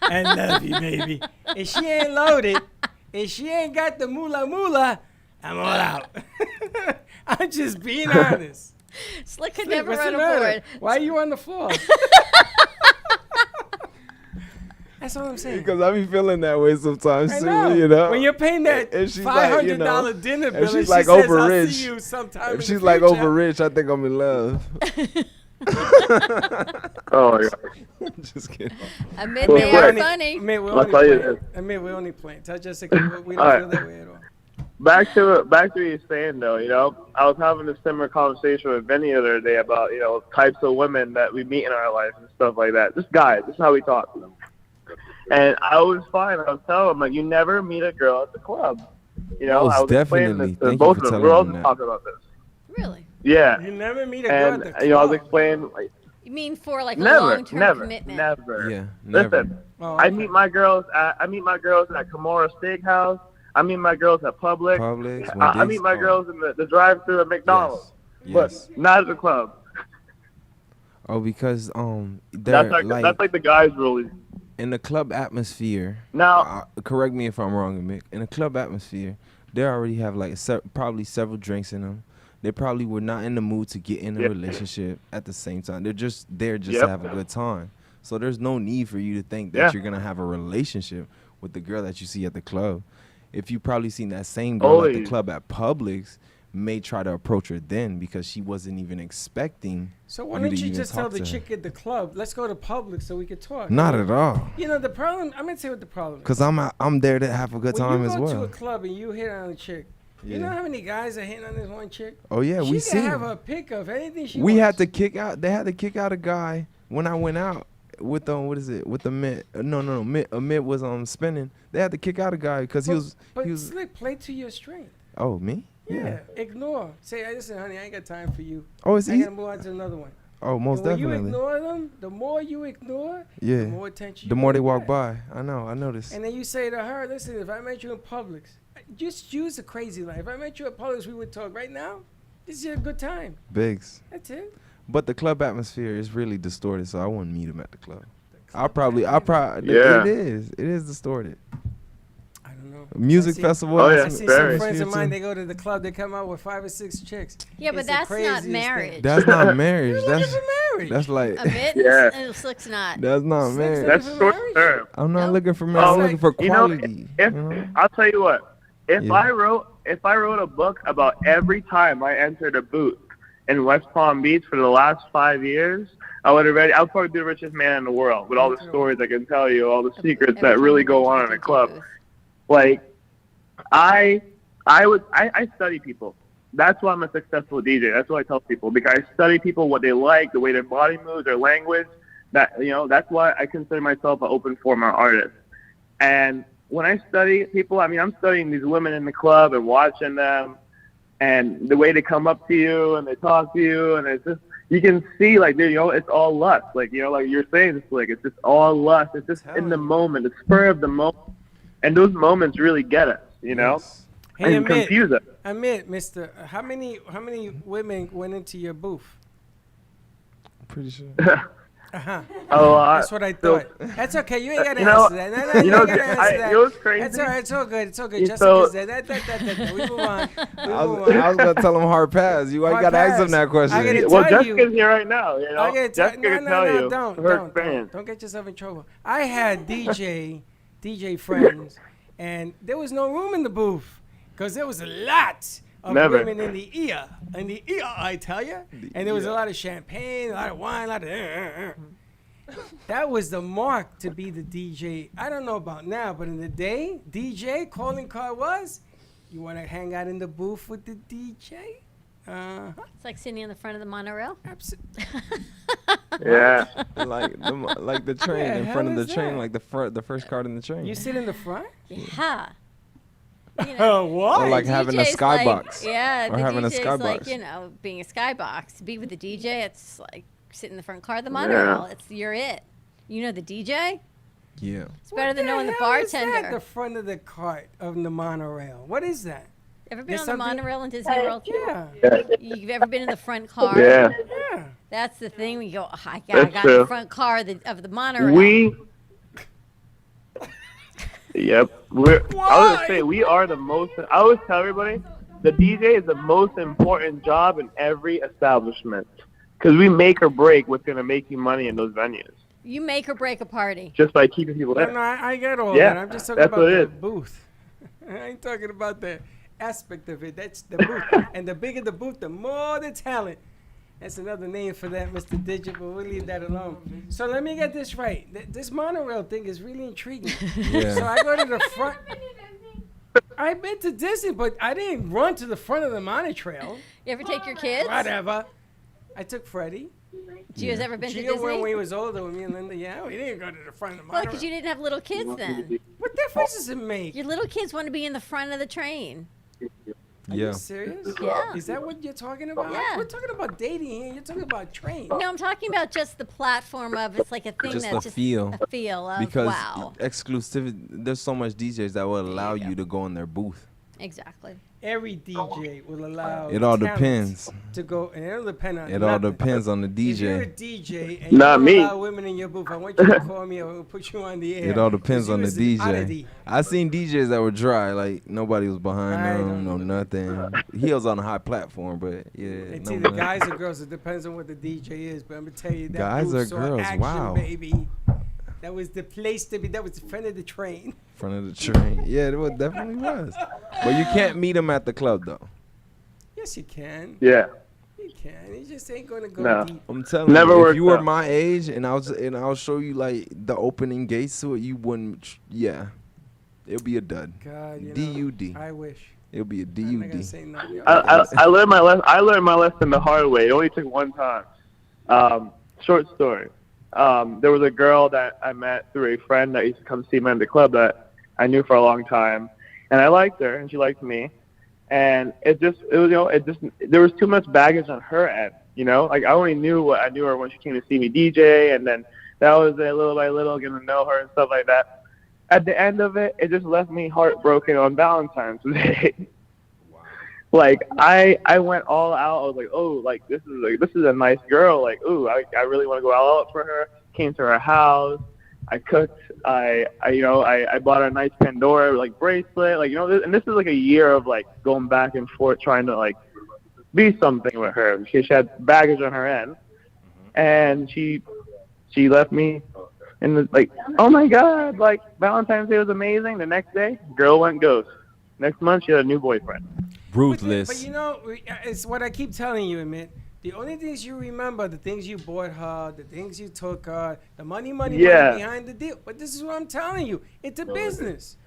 I love you, baby. If she ain't loaded, if she ain't got the moolah, I'm all out. I'm just being honest. Slick could Slick, never what's run the a matter? board. Why are you on the floor? That's all I'm saying. Because I be feeling that way sometimes I too, know. When you're paying that And she's $500 dinner if bill, she's and she like says, over I'll rich, see you sometime if in she's the like future. over rich, I think I'm in love. Oh my God. Just kidding. Admit Well, they are Frank, funny. Admit we're I'll only tell you playing. this. Admit we're only playing. Tell Jessica we don't All right. feel that way at all. Back to what you're saying, though, I was having a similar conversation with Vinny the other day about, types of women that we meet in our life and stuff like that. Just guys, this is how we talk to them. And I was fine. I was telling him, like, you never meet a girl at the club. Most I was explaining definitely. this to Thank you both for of them. telling We're all them just that. talking about this. Really? Yeah. You never meet a girl And, at the club. I was explaining, like, You mean for like a never, long-term commitment? never. Yeah, never. Listen, Oh, I okay. meet my girls at Kimura Steakhouse. I meet my girls at Publix. Publix, I Wendy's, meet my oh. girls in the drive-thru at McDonald's, Yes. but not at the club. Oh, because they're That's like the guys' rule. in the club atmosphere. Now, correct me if I'm wrong, Mick. In the club atmosphere, they already have like probably several drinks in them. They probably were not in the mood to get in a Yep. relationship at the same time. They're just there just Yep. to have a good time. So there's no need for you to think that Yeah. you're gonna have a relationship with the girl that you see at the club. If you probably seen that same girl at the Always. club at Publix, may try to approach her then because she wasn't even expecting. So why you don't to you even just tell talk the to her. chick at the club, let's go to Publix so we could talk? Not at all. The problem, I'm going to tell you what the problem is. Cause I'm there to have a good when time you as go to well. a club and you hit on a chick, you Yeah. know how many guys are hitting on this one chick? Oh yeah, she we can see. have her pick of anything she We wants. had to kick out. They had to kick out a guy when I went out with what is it? With the Mitt. No. Mitt was spinning. They had to kick out a guy because he was. But He was. Slick, play to your strength. Oh me? Yeah. Ignore. Say, hey, listen, honey, I ain't got time for you. Oh, it's I easy. gotta move on to another one. Oh, most And when definitely. you ignore them, the more you ignore, Yeah. the more attention The you more they gonna walk get. by, I know. I noticed. And then you say to her, listen, if I met you in Publix, just use the crazy life. If I met you at Publix, we would talk. Right now, this is a good time. Biggs. That's it. But the club atmosphere is really distorted, so I wouldn't meet him at the club. I probably. Yeah. It is. It is distorted. I don't know. Music I see- festival. Oh, yeah. I see Very. some friends of mine, too. they go to the club, they come out with 5 or 6 chicks. Yeah, but It's the that's not craziest thing. marriage. That's not marriage. You're looking That's for marriage. that's like. Admit Yeah. and Slick's not. That's not Slick's marriage. not- That's for short marriage? term. I'm not No. looking for marriage. I'm Oh, looking for you know, quality. if you know? I'll tell you what, if Yeah. I wrote a book about every time I entered a booth in West Palm Beach for the last 5 years, I would probably be the richest man in the world with all the stories I can tell you, all the secrets that really go on in a club. Like, I I study people. That's why I'm a successful DJ. That's what I tell people, because I study people, what they like, the way their body moves, their language. That's why I consider myself an open format artist. And when I study people, I mean, I'm studying these women in the club and watching them, and the way they come up to you and they talk to you, and it's just, you can see, like, it's all lust. Like, like you're saying, it's just all lust. It's just in the moment, the spur of the moment. And those moments really get us, Yes. and Hey, confuse us. Mister, how many women went into your booth? I'm pretty sure. Uh-huh. A lot. That's what I thought. That's okay. You ain't gotta You know- answer that. No, you know, gotta answer that. you know what's crazy? That's all right. It's all good. It's all good. Jessica So- said that. We move on. I was gonna tell him hard pass. You Hard gotta ask pass. him that question. I gotta Well, tell Jessica's you. here right now. I gotta Jessica can tell you her experience. don't get yourself in trouble. I had DJ friends, and there was no room in the booth because there was a lot of Never. women in the ear. I tell you. And there was a lot of champagne, a lot of wine, a lot of. That was the mark to be the DJ. I don't know about now, but in the day, DJ calling card was, you want to hang out in the booth with the DJ? It's like sitting in the front of the monorail. Absolutely. Yeah. like the train Yeah, in hell front of the is train, that? like the first card in the train. You sit in the front? Yeah. What? Or like having a DJ's skybox. Yeah, Or the having a DJ's skybox. like, being a skybox. To be with the DJ, it's like sitting in the front car of the monorail. You're it. You know the DJ? Yeah. It's better than knowing the hell is that, bartender. the front of the cart of the monorail. What is that? Ever been There's on the something- monorail in Disney World? Yeah. You've ever been in the front car? Yeah. Yeah. That's the thing. We go, oh, I That's got in the true. front car of the monorail. Yep. I was gonna say, we are the most. I always tell everybody, the DJ is the most important job in every establishment, because we make or break what's gonna make you money in those venues, You make or break a party. just by keeping people No, there. no, I get all Yeah, that. I'm just talking that's about what the it is. booth. I ain't talking about the aspect of it. That's the booth. And the bigger the booth, the more the talent. That's another name for that, Mr. Digit, but we'll leave that alone. So let me get this right. This monorail thing is really intriguing. Yeah. So I go to the front. I've been to Disney, but I didn't run to the front of the monorail. You ever take your kids? Whatever. I took Freddie. Gio's ever been to Gio when Disney? he was older with me and Linda. Yeah, we didn't go to the front of the Well, monorail. because you didn't have little kids then. What difference does it make? Your little kids want to be in the front of the train. Are Yeah. you serious? Yeah. Is that what you're talking about? Yeah. We're talking about dating here. You're talking about train. No, I'm talking about just the platform of it's like a thing Just that's the just feel. a feel of Because wow. exclusivity, there's so much DJs that will allow you to go in their booth. Exactly. Every DJ will allow. It all talent depends. To go, and it'll depend on. It all nothing. depends on the If you're a DJ. DJ and Not you me. allow women in your booth, I want you to call me. I will put you on the air. It all depends 'Cause on you the is the DJ. oddity. I seen DJs that were dry, like nobody was behind I them, don't no nothing. He was on a high platform, but yeah, It's no either nothing. guys or girls. It depends on what the DJ is. But I'm gonna tell you that Guys booth or saw girls? action, Wow. baby. That was the place to be. That was the front of the train. Front of the train. Yeah, it definitely was. But you can't meet them at the club though. Yes, you can. Yeah. You can. You just ain't gonna go No. deep. I'm telling Never you, if worked you were out. my age and I'll show you like the opening gates to it, you wouldn't. Yeah, it'll be a dud. God, you know, DUD. I wish. It'll be a I'm not gonna DUD. say nothing. I learned my lesson. I learned my lesson the hard way. It only took one time. Short story. There was a girl that I met through a friend that used to come see me at the club that I knew for a long time, and I liked her, and she liked me. And it was, there was too much baggage on her end, like I only knew I knew her when she came to see me DJ, and then that was it, little by little, getting to know her and stuff like that. At the end of it, it just left me heartbroken on Valentine's Day. Like I went all out. I was like, oh, like this is a nice girl. Like, ooh, I really want to go all out for her. Came to her house. I cooked. I bought her a nice Pandora like bracelet. Like, and this is like a year of like going back and forth trying to like be something with her because she had baggage on her end, and she left me. And like, oh my God, like Valentine's Day was amazing. The next day, girl went ghost. Next month, she had a new boyfriend. Ruthless. But it's what I keep telling you, Amit. The only things you remember, the things you bought her, the things you took her, the money Yeah. behind the deal. But this is what I'm telling you. It's a business.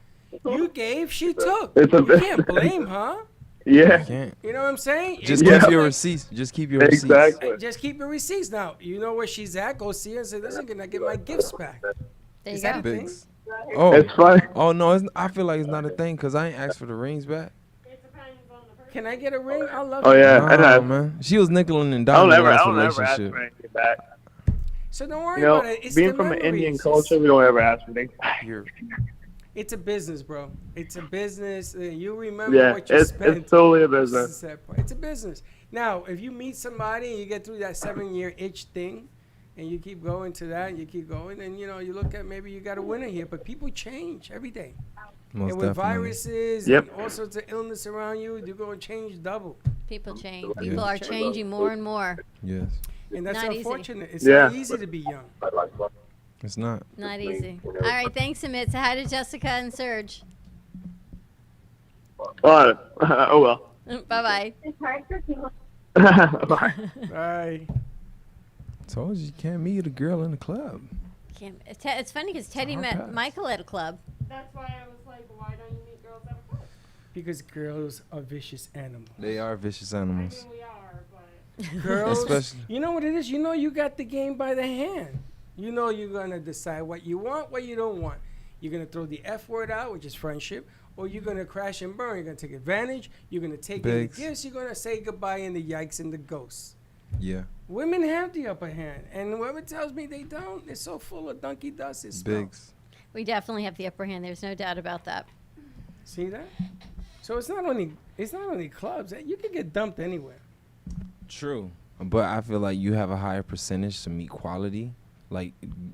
You gave, she took. It's a You business. can't blame, huh? Yeah. Can't. You know what I'm saying? Just It's keep not your like- receipts. Just keep your receipts. Exactly. Just keep your receipts. Now, you know where she's at. Go see her and say, listen, can I get my gifts back? There you Is that go. a thing? Bigs. Oh, It's funny. Oh no, I feel like it's not a thing because I ain't asked for the rings back. Can I get a ring? I love Oh you. yeah, Nah, man. She was nickel and I don't diming ever, I last don't ever ask relationship. for anything back. So don't worry You know, about it. It's being the from an Indian memories. culture, we don't ever ask for things back. It's a business, bro. It's a business. You remember Yeah, what you it's spent. totally a This business. is that part. It's a business. Now, if you meet somebody and you get through that 7-year itch thing, and you keep going to that, and you keep going, and you know you look at maybe you got a winner here. But people change every day, Most and with definitely. viruses Yep. and all sorts of illness around you, you're going to change double. People change. Yeah. People are changing more and more. Yes, And that's Not easy. unfortunate. It's Yeah. not easy to be young. it's not. Not easy. All right, thanks, Amit. So hi to Jessica and Serge. Oh well. Bye-bye. Bye. Bye. Told you can't meet a girl in the club. It's funny because Teddy hard met pass. Michael at a club. That's why I was like, why don't you meet girls at a club? Because girls are vicious animals. They are vicious animals. We are, but Girls, Especially- you know what it is? You know you got the game by the hand. You know you're going to decide what you want, what you don't want. You're going to throw the F word out, which is friendship, or you're going to crash and burn. You're going to take advantage. You're going to take in the Bigs. gifts. You're going to say goodbye in the yikes and the ghosts. Yeah, Women have the upper hand. And whoever tells me they don't, they're so full of donkey dust. It's bigs. We definitely have the upper hand. There's no doubt about that. See that? So it's not only clubs. You can get dumped anywhere. True, but I feel like you have a higher percentage to meet quality, like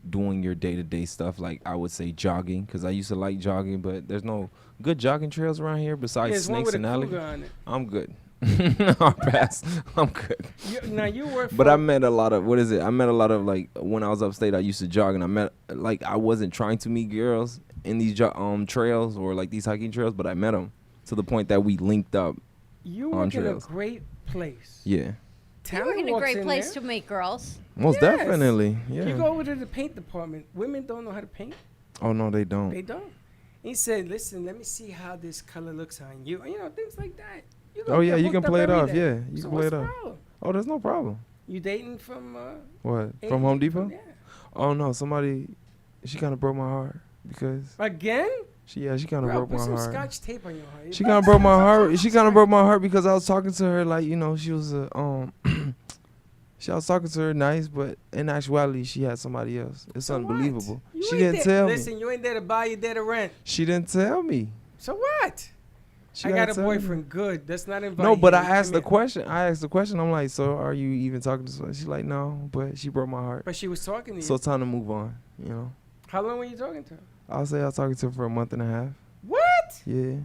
doing your day-to-day stuff. Like I would say jogging, because I used to like jogging, but there's no good jogging trails around here besides There's one snakes with a and cougar alligators. on it. I'm good. I'll pass. I'm good. Now you work for But I met a lot of I met a lot of like when I was upstate. I used to jog, and I met like I wasn't trying to meet girls in these trails or like these hiking trails, but I met them to the point that we linked up. You on work in a trails. great place. Yeah, You Talent work in a walks great place there. to meet girls. most Yes. definitely. You Yeah. go over to the paint department. Women don't know how to paint. Oh no, they don't. They don't. He said, "Listen, let me see how this color looks on you." You know, things like that. You Oh yeah, get you can hooked up play it every off. day. Yeah, you So can play what's it the off. problem? Oh, there's no problem. You dating from What? Asian From Home Depot? Yeah. Oh no, somebody. She kind of broke my heart because Again? she kind of Bro, broke put my some heart. scotch tape on your heart. She kind of broke my heart. She kind of broke my heart because I was talking to her like, you know, she was a I was talking to her nice, but in actuality she had somebody else. It's So what? unbelievable. You She ain't didn't there- tell me. Listen, you ain't there to buy, you're there to rent. She didn't tell me. So what? She I gotta got a tell me. boyfriend. Good. That's not invited. No, but I asked the question. I'm like, so are you even talking to someone? She's like, no, but she broke my heart. But she was talking to you. So it's time to move on, you know. How long were you talking to her? I'll say I was talking to her for a month and a half. What? Yeah.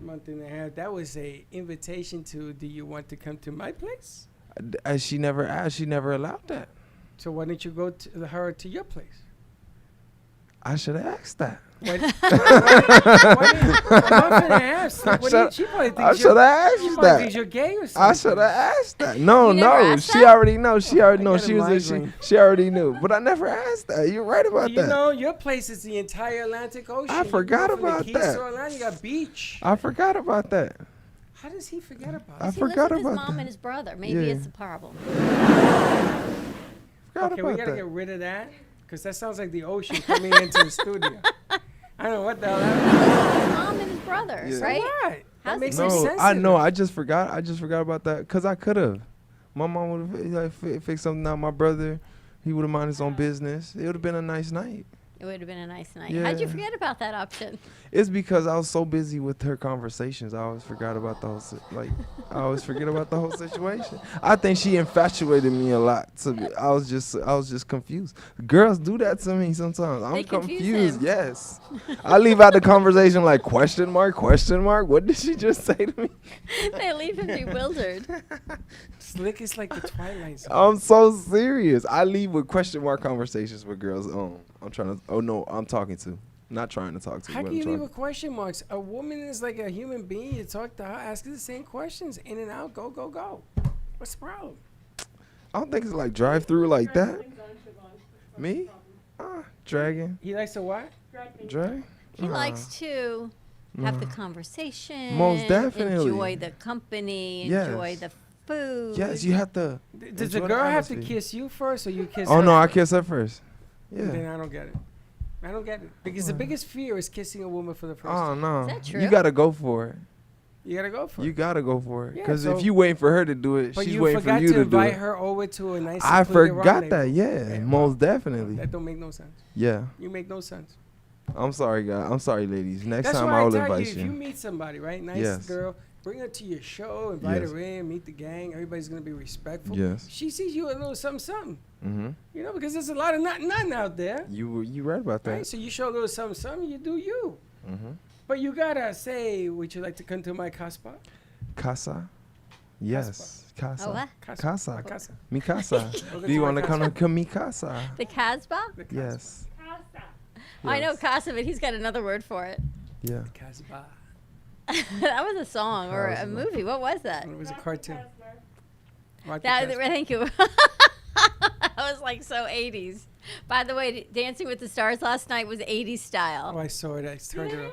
Month and a half. That was a invitation to, do you want to come to my place? She never asked. She never allowed that. So why didn't you go to her to your place? I should have asked that. Why didn't- a month and a half. What do you- she probably I thinks should have you're- she asked probably that. thinks you're gay or I something. should have asked that. No, You never no. asked She that? already know. She already know. got a She was. migraine. She already knew. But I never asked that. You're right about You that. know, your place is the entire Atlantic Ocean. I You forgot go from the about Keys that. to Orlando, you got beach. I forgot about that. How does he forget about I it? He lives forgot with his about mom that. and his brother. Maybe Yeah. it's a problem. Forgot Okay, we about gotta that. get rid of that because that sounds like the ocean coming into the studio. I don't know what the hell happened. His mom and his brother, Yeah. right? What? That How's makes it me No, sensitive. I know. I just forgot. About that because I could have. My mom would have like, fixed something out. My brother, he would have minded his own business. It would have been a nice night. It would have been a nice night. How'd you Yeah. forget about that option? It's because I was so busy with her conversations. I always forgot about the whole I always forget about the whole situation. I think she infatuated me a lot. I was just confused. Girls do that to me sometimes. I'm They confuse confused. him. Yes. I leave out the conversation like question mark. What did she just say to me? They leave him bewildered. Slick is like the Twilight Zone. I'm so serious. I leave with question mark conversations with girls. I'm trying to. Oh no, I'm talking to. Not trying to talk to. How but can I'm you leave talking- with question marks? A woman is like a human being. You talk to her, ask her the same questions, in and out, go, go, go. What's the problem? I don't think it's like drive through like that. Me? Dragging. He likes to what? Drag? He likes to have the conversation. Most definitely. Enjoy the company. Yes. Enjoy the food. Yes, you have to. Does the girl have to kiss you first, or you kiss her? Oh no, I kiss her first. Yeah. Then I don't get it. I don't get it because the biggest fear is kissing a woman for the first Oh time. no. Is that true? You gotta go for it. You gotta go for it. You gotta go for it. Yeah, Because so- if you waiting for her to do it, But she's you waiting for forgot you to to do invite it. her over to a nice. I secluded forgot that. rendezvous. Yeah, most definitely. That don't make no sense. Yeah. You make no sense. I'm sorry, guys. I'm sorry, ladies. Next That's time why I will tell invite you. If you meet somebody, right, nice Yes. girl, bring her to your show, invite Yes. her in, meet the gang. Everybody's gonna be respectful. Yes. She sees you a little something. Mm-hmm. You know, because there's a lot of nothing out there. You read about that. Right? So you show a little something, you do you. Mm-hmm. But you gotta say, would you like to come to my caspa? Casa. Yes. Casa. Oh, what? Casa. My casa. Mi casa. Welcome Do you to my want to come casa. to mi casa? The Casbah? Yes. I know Yes. Casa, but he's got another word for it. Yeah. Casbah. That was a song or a Casbah. movie. What was that? It was a cartoon. Thank you. That was like so 80s. By the way, Dancing with the Stars last night was 80s style. Oh, I saw it. I turned it off.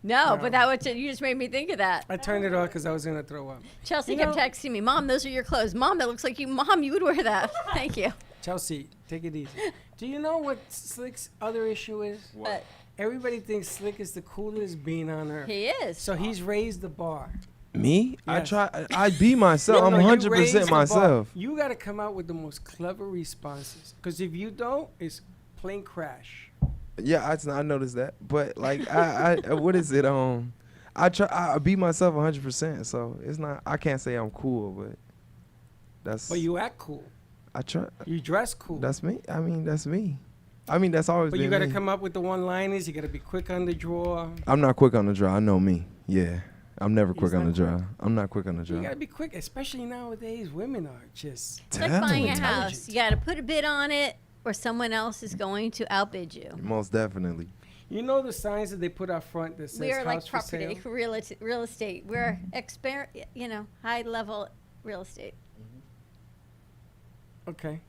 No, No. but that was you just made me think of that. I turned it off because I was gonna throw up. Chelsea You kept know- texting me, "Mom, those are your clothes. Mom, that looks like you. Mom, you would wear that." Thank you. Chelsea, take it easy. Do you know what Slick's other issue is? What? Everybody thinks Slick is the coolest being on earth. He is. So he's raised the bar. Me? Yes. I be myself. No, I'm you 100% raised the bar. myself. You got to come out with the most clever responses. Because if you don't, it's plane crash. Yeah, I noticed that. But like I what is it? I be myself 100%. So it's not. I can't say I'm cool, but that's. But you act cool. I try. You dress cool. That's me. I mean, that's me. I mean, that's always But been you got to me. come up with the one-liners. You got to be quick on the draw. I'm not quick on the draw. I know me. Yeah. I'm never quick on the not draw. I'm not quick on the You draw. got to be quick, especially nowadays. Women are just. It's like buying a Talented. house. You got to put a bid on it, or someone else is going to outbid you. Most definitely. You know the signs that they put out front that says We are house like for property, sale? real estate. We're high level real estate. Okay.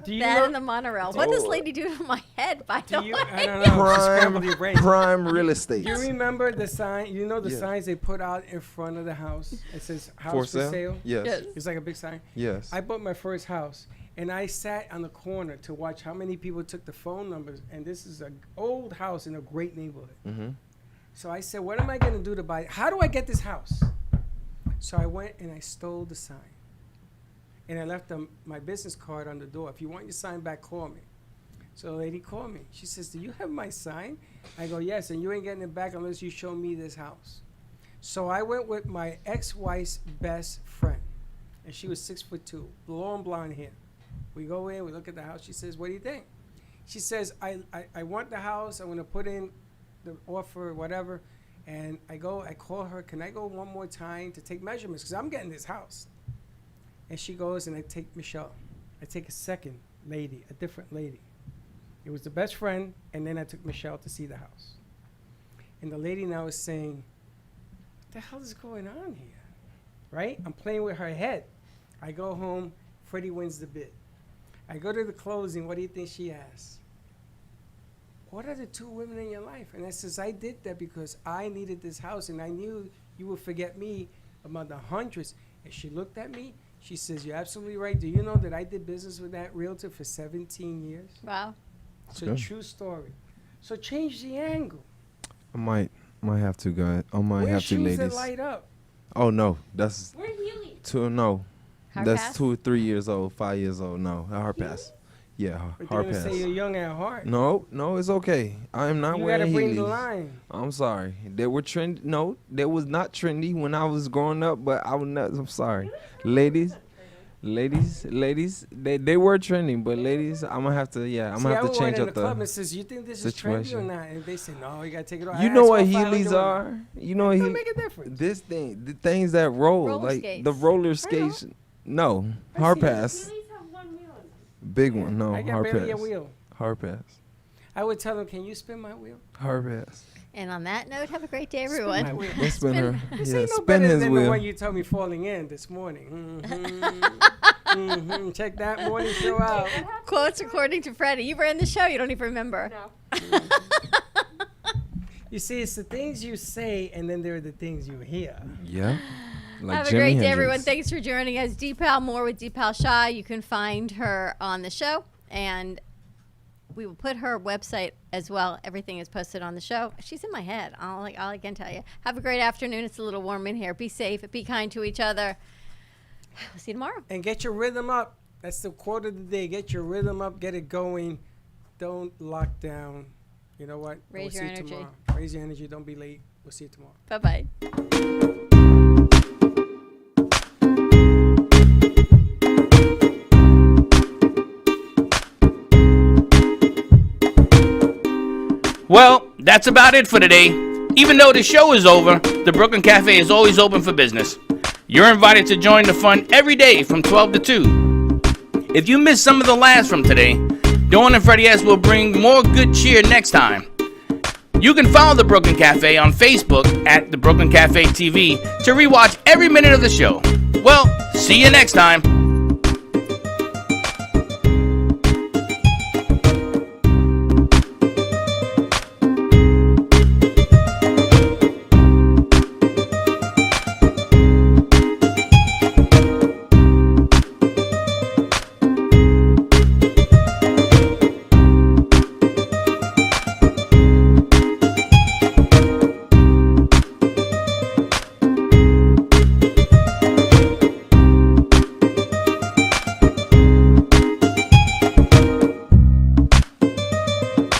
Do you That know? and the monorail. What does lady do to my head, by the way? I don't know. Scramble your brain. Prime real estate. Do you remember the sign? You know the Yeah. signs they put out in front of the house? It says house For for sale? sale. Yes. Yes. It's like a big sign. Yes. I bought my first house, and I sat on the corner to watch how many people took the phone numbers. And this is an old house in a great neighborhood. Mm-hmm. So I said, what am I going to do to buy it? How do I get this house? So I went and I stole the sign. And I left my business card on the door. If you want your sign back, call me. So the lady called me. She says, do you have my sign? I go, yes, and you ain't getting it back unless you show me this house. So I went with my ex-wife's best friend. And she was 6'2", long blonde hair. We go in, we look at the house. She says, what do you think? She says, I want the house. I'm going to put in the offer, whatever. And I call her, can I go one more time to take measurements? Because I'm getting this house. And she goes, and I take Michelle. I take a second lady, a different lady. It was the best friend, and then I took Michelle to see the house. And the lady now is saying, what the hell is going on here? Right? I'm playing with her head. I go home, Freddie wins the bid. I go to the closing, what do you think she asks? What are the two women in your life? And I says, I did that because I needed this house, and I knew you would forget me among the hundreds. And she looked at me. She says, you're absolutely right. Do you know that I did business with that realtor for 17 years? Wow. It's a good. true story. So change the angle. I might have to, guys. I might Wear have to, shoes ladies. that light up. Oh no, that's We're healing. no. Hard That's pass? 2 or 3 years old, 5 years old. No, a hard pass. Yeah, But hard they're going pass. to say you're young at heart. No, it's okay. I am not You wearing gotta bring the Heelys. line. I'm sorry. They were trendy. No, they was not trendy when I was growing up. But I was not. I'm sorry, ladies. They were trending, but ladies, I'm gonna have to. Yeah, I'm See, gonna I have to would change in up the club the. and says, you think this is trendy or situation. not? And they say, no, you got to take it off. You I know asked what for $500. Heelys are? You know what Don't he. make a difference. This thing, the things that roll, Roller like skates. the roller skates. No, hard pass. Big one. No, I got hard barely a pass. wheel. Hard pass. I would tell them, can you spin my wheel? Hard pass. And on that note, have a great day, my everyone. wheel. Let's spin her. This Yeah, ain't no spin better his than the wheel. one you told me falling in this morning. Check that morning show out. Quotes according to Freddie. You ran the show. You don't even remember. You see, it's the things you say, and then there are the things you hear. Yeah. Like Have a Jimi great day, Hendrix. everyone. Thanks for joining us. Deepal Moore with Deepal Shah. You can find her on the show, and we will put her website as well. Everything is posted on the show. She's in my head. All I can tell you. Have a great afternoon. It's a little warm in here. Be safe. Be kind to each other. We'll see you tomorrow. And get your rhythm up. That's the quote of the day. Get your rhythm up. Get it going. Don't lock down. You know what? Raise your energy. Tomorrow. Raise your energy. Don't be late. We'll see you tomorrow. Bye-bye. Well, that's about it for today. Even though the show is over, the Brooklyn Cafe is always open for business. You're invited to join the fun every day from 12 to 2. If you missed some of the laughs from today, Dawn and Freddie S. will bring more good cheer next time. You can follow the Brooklyn Cafe on Facebook at the Brooklyn Cafe TV to rewatch every minute of the show. Well, see you next time.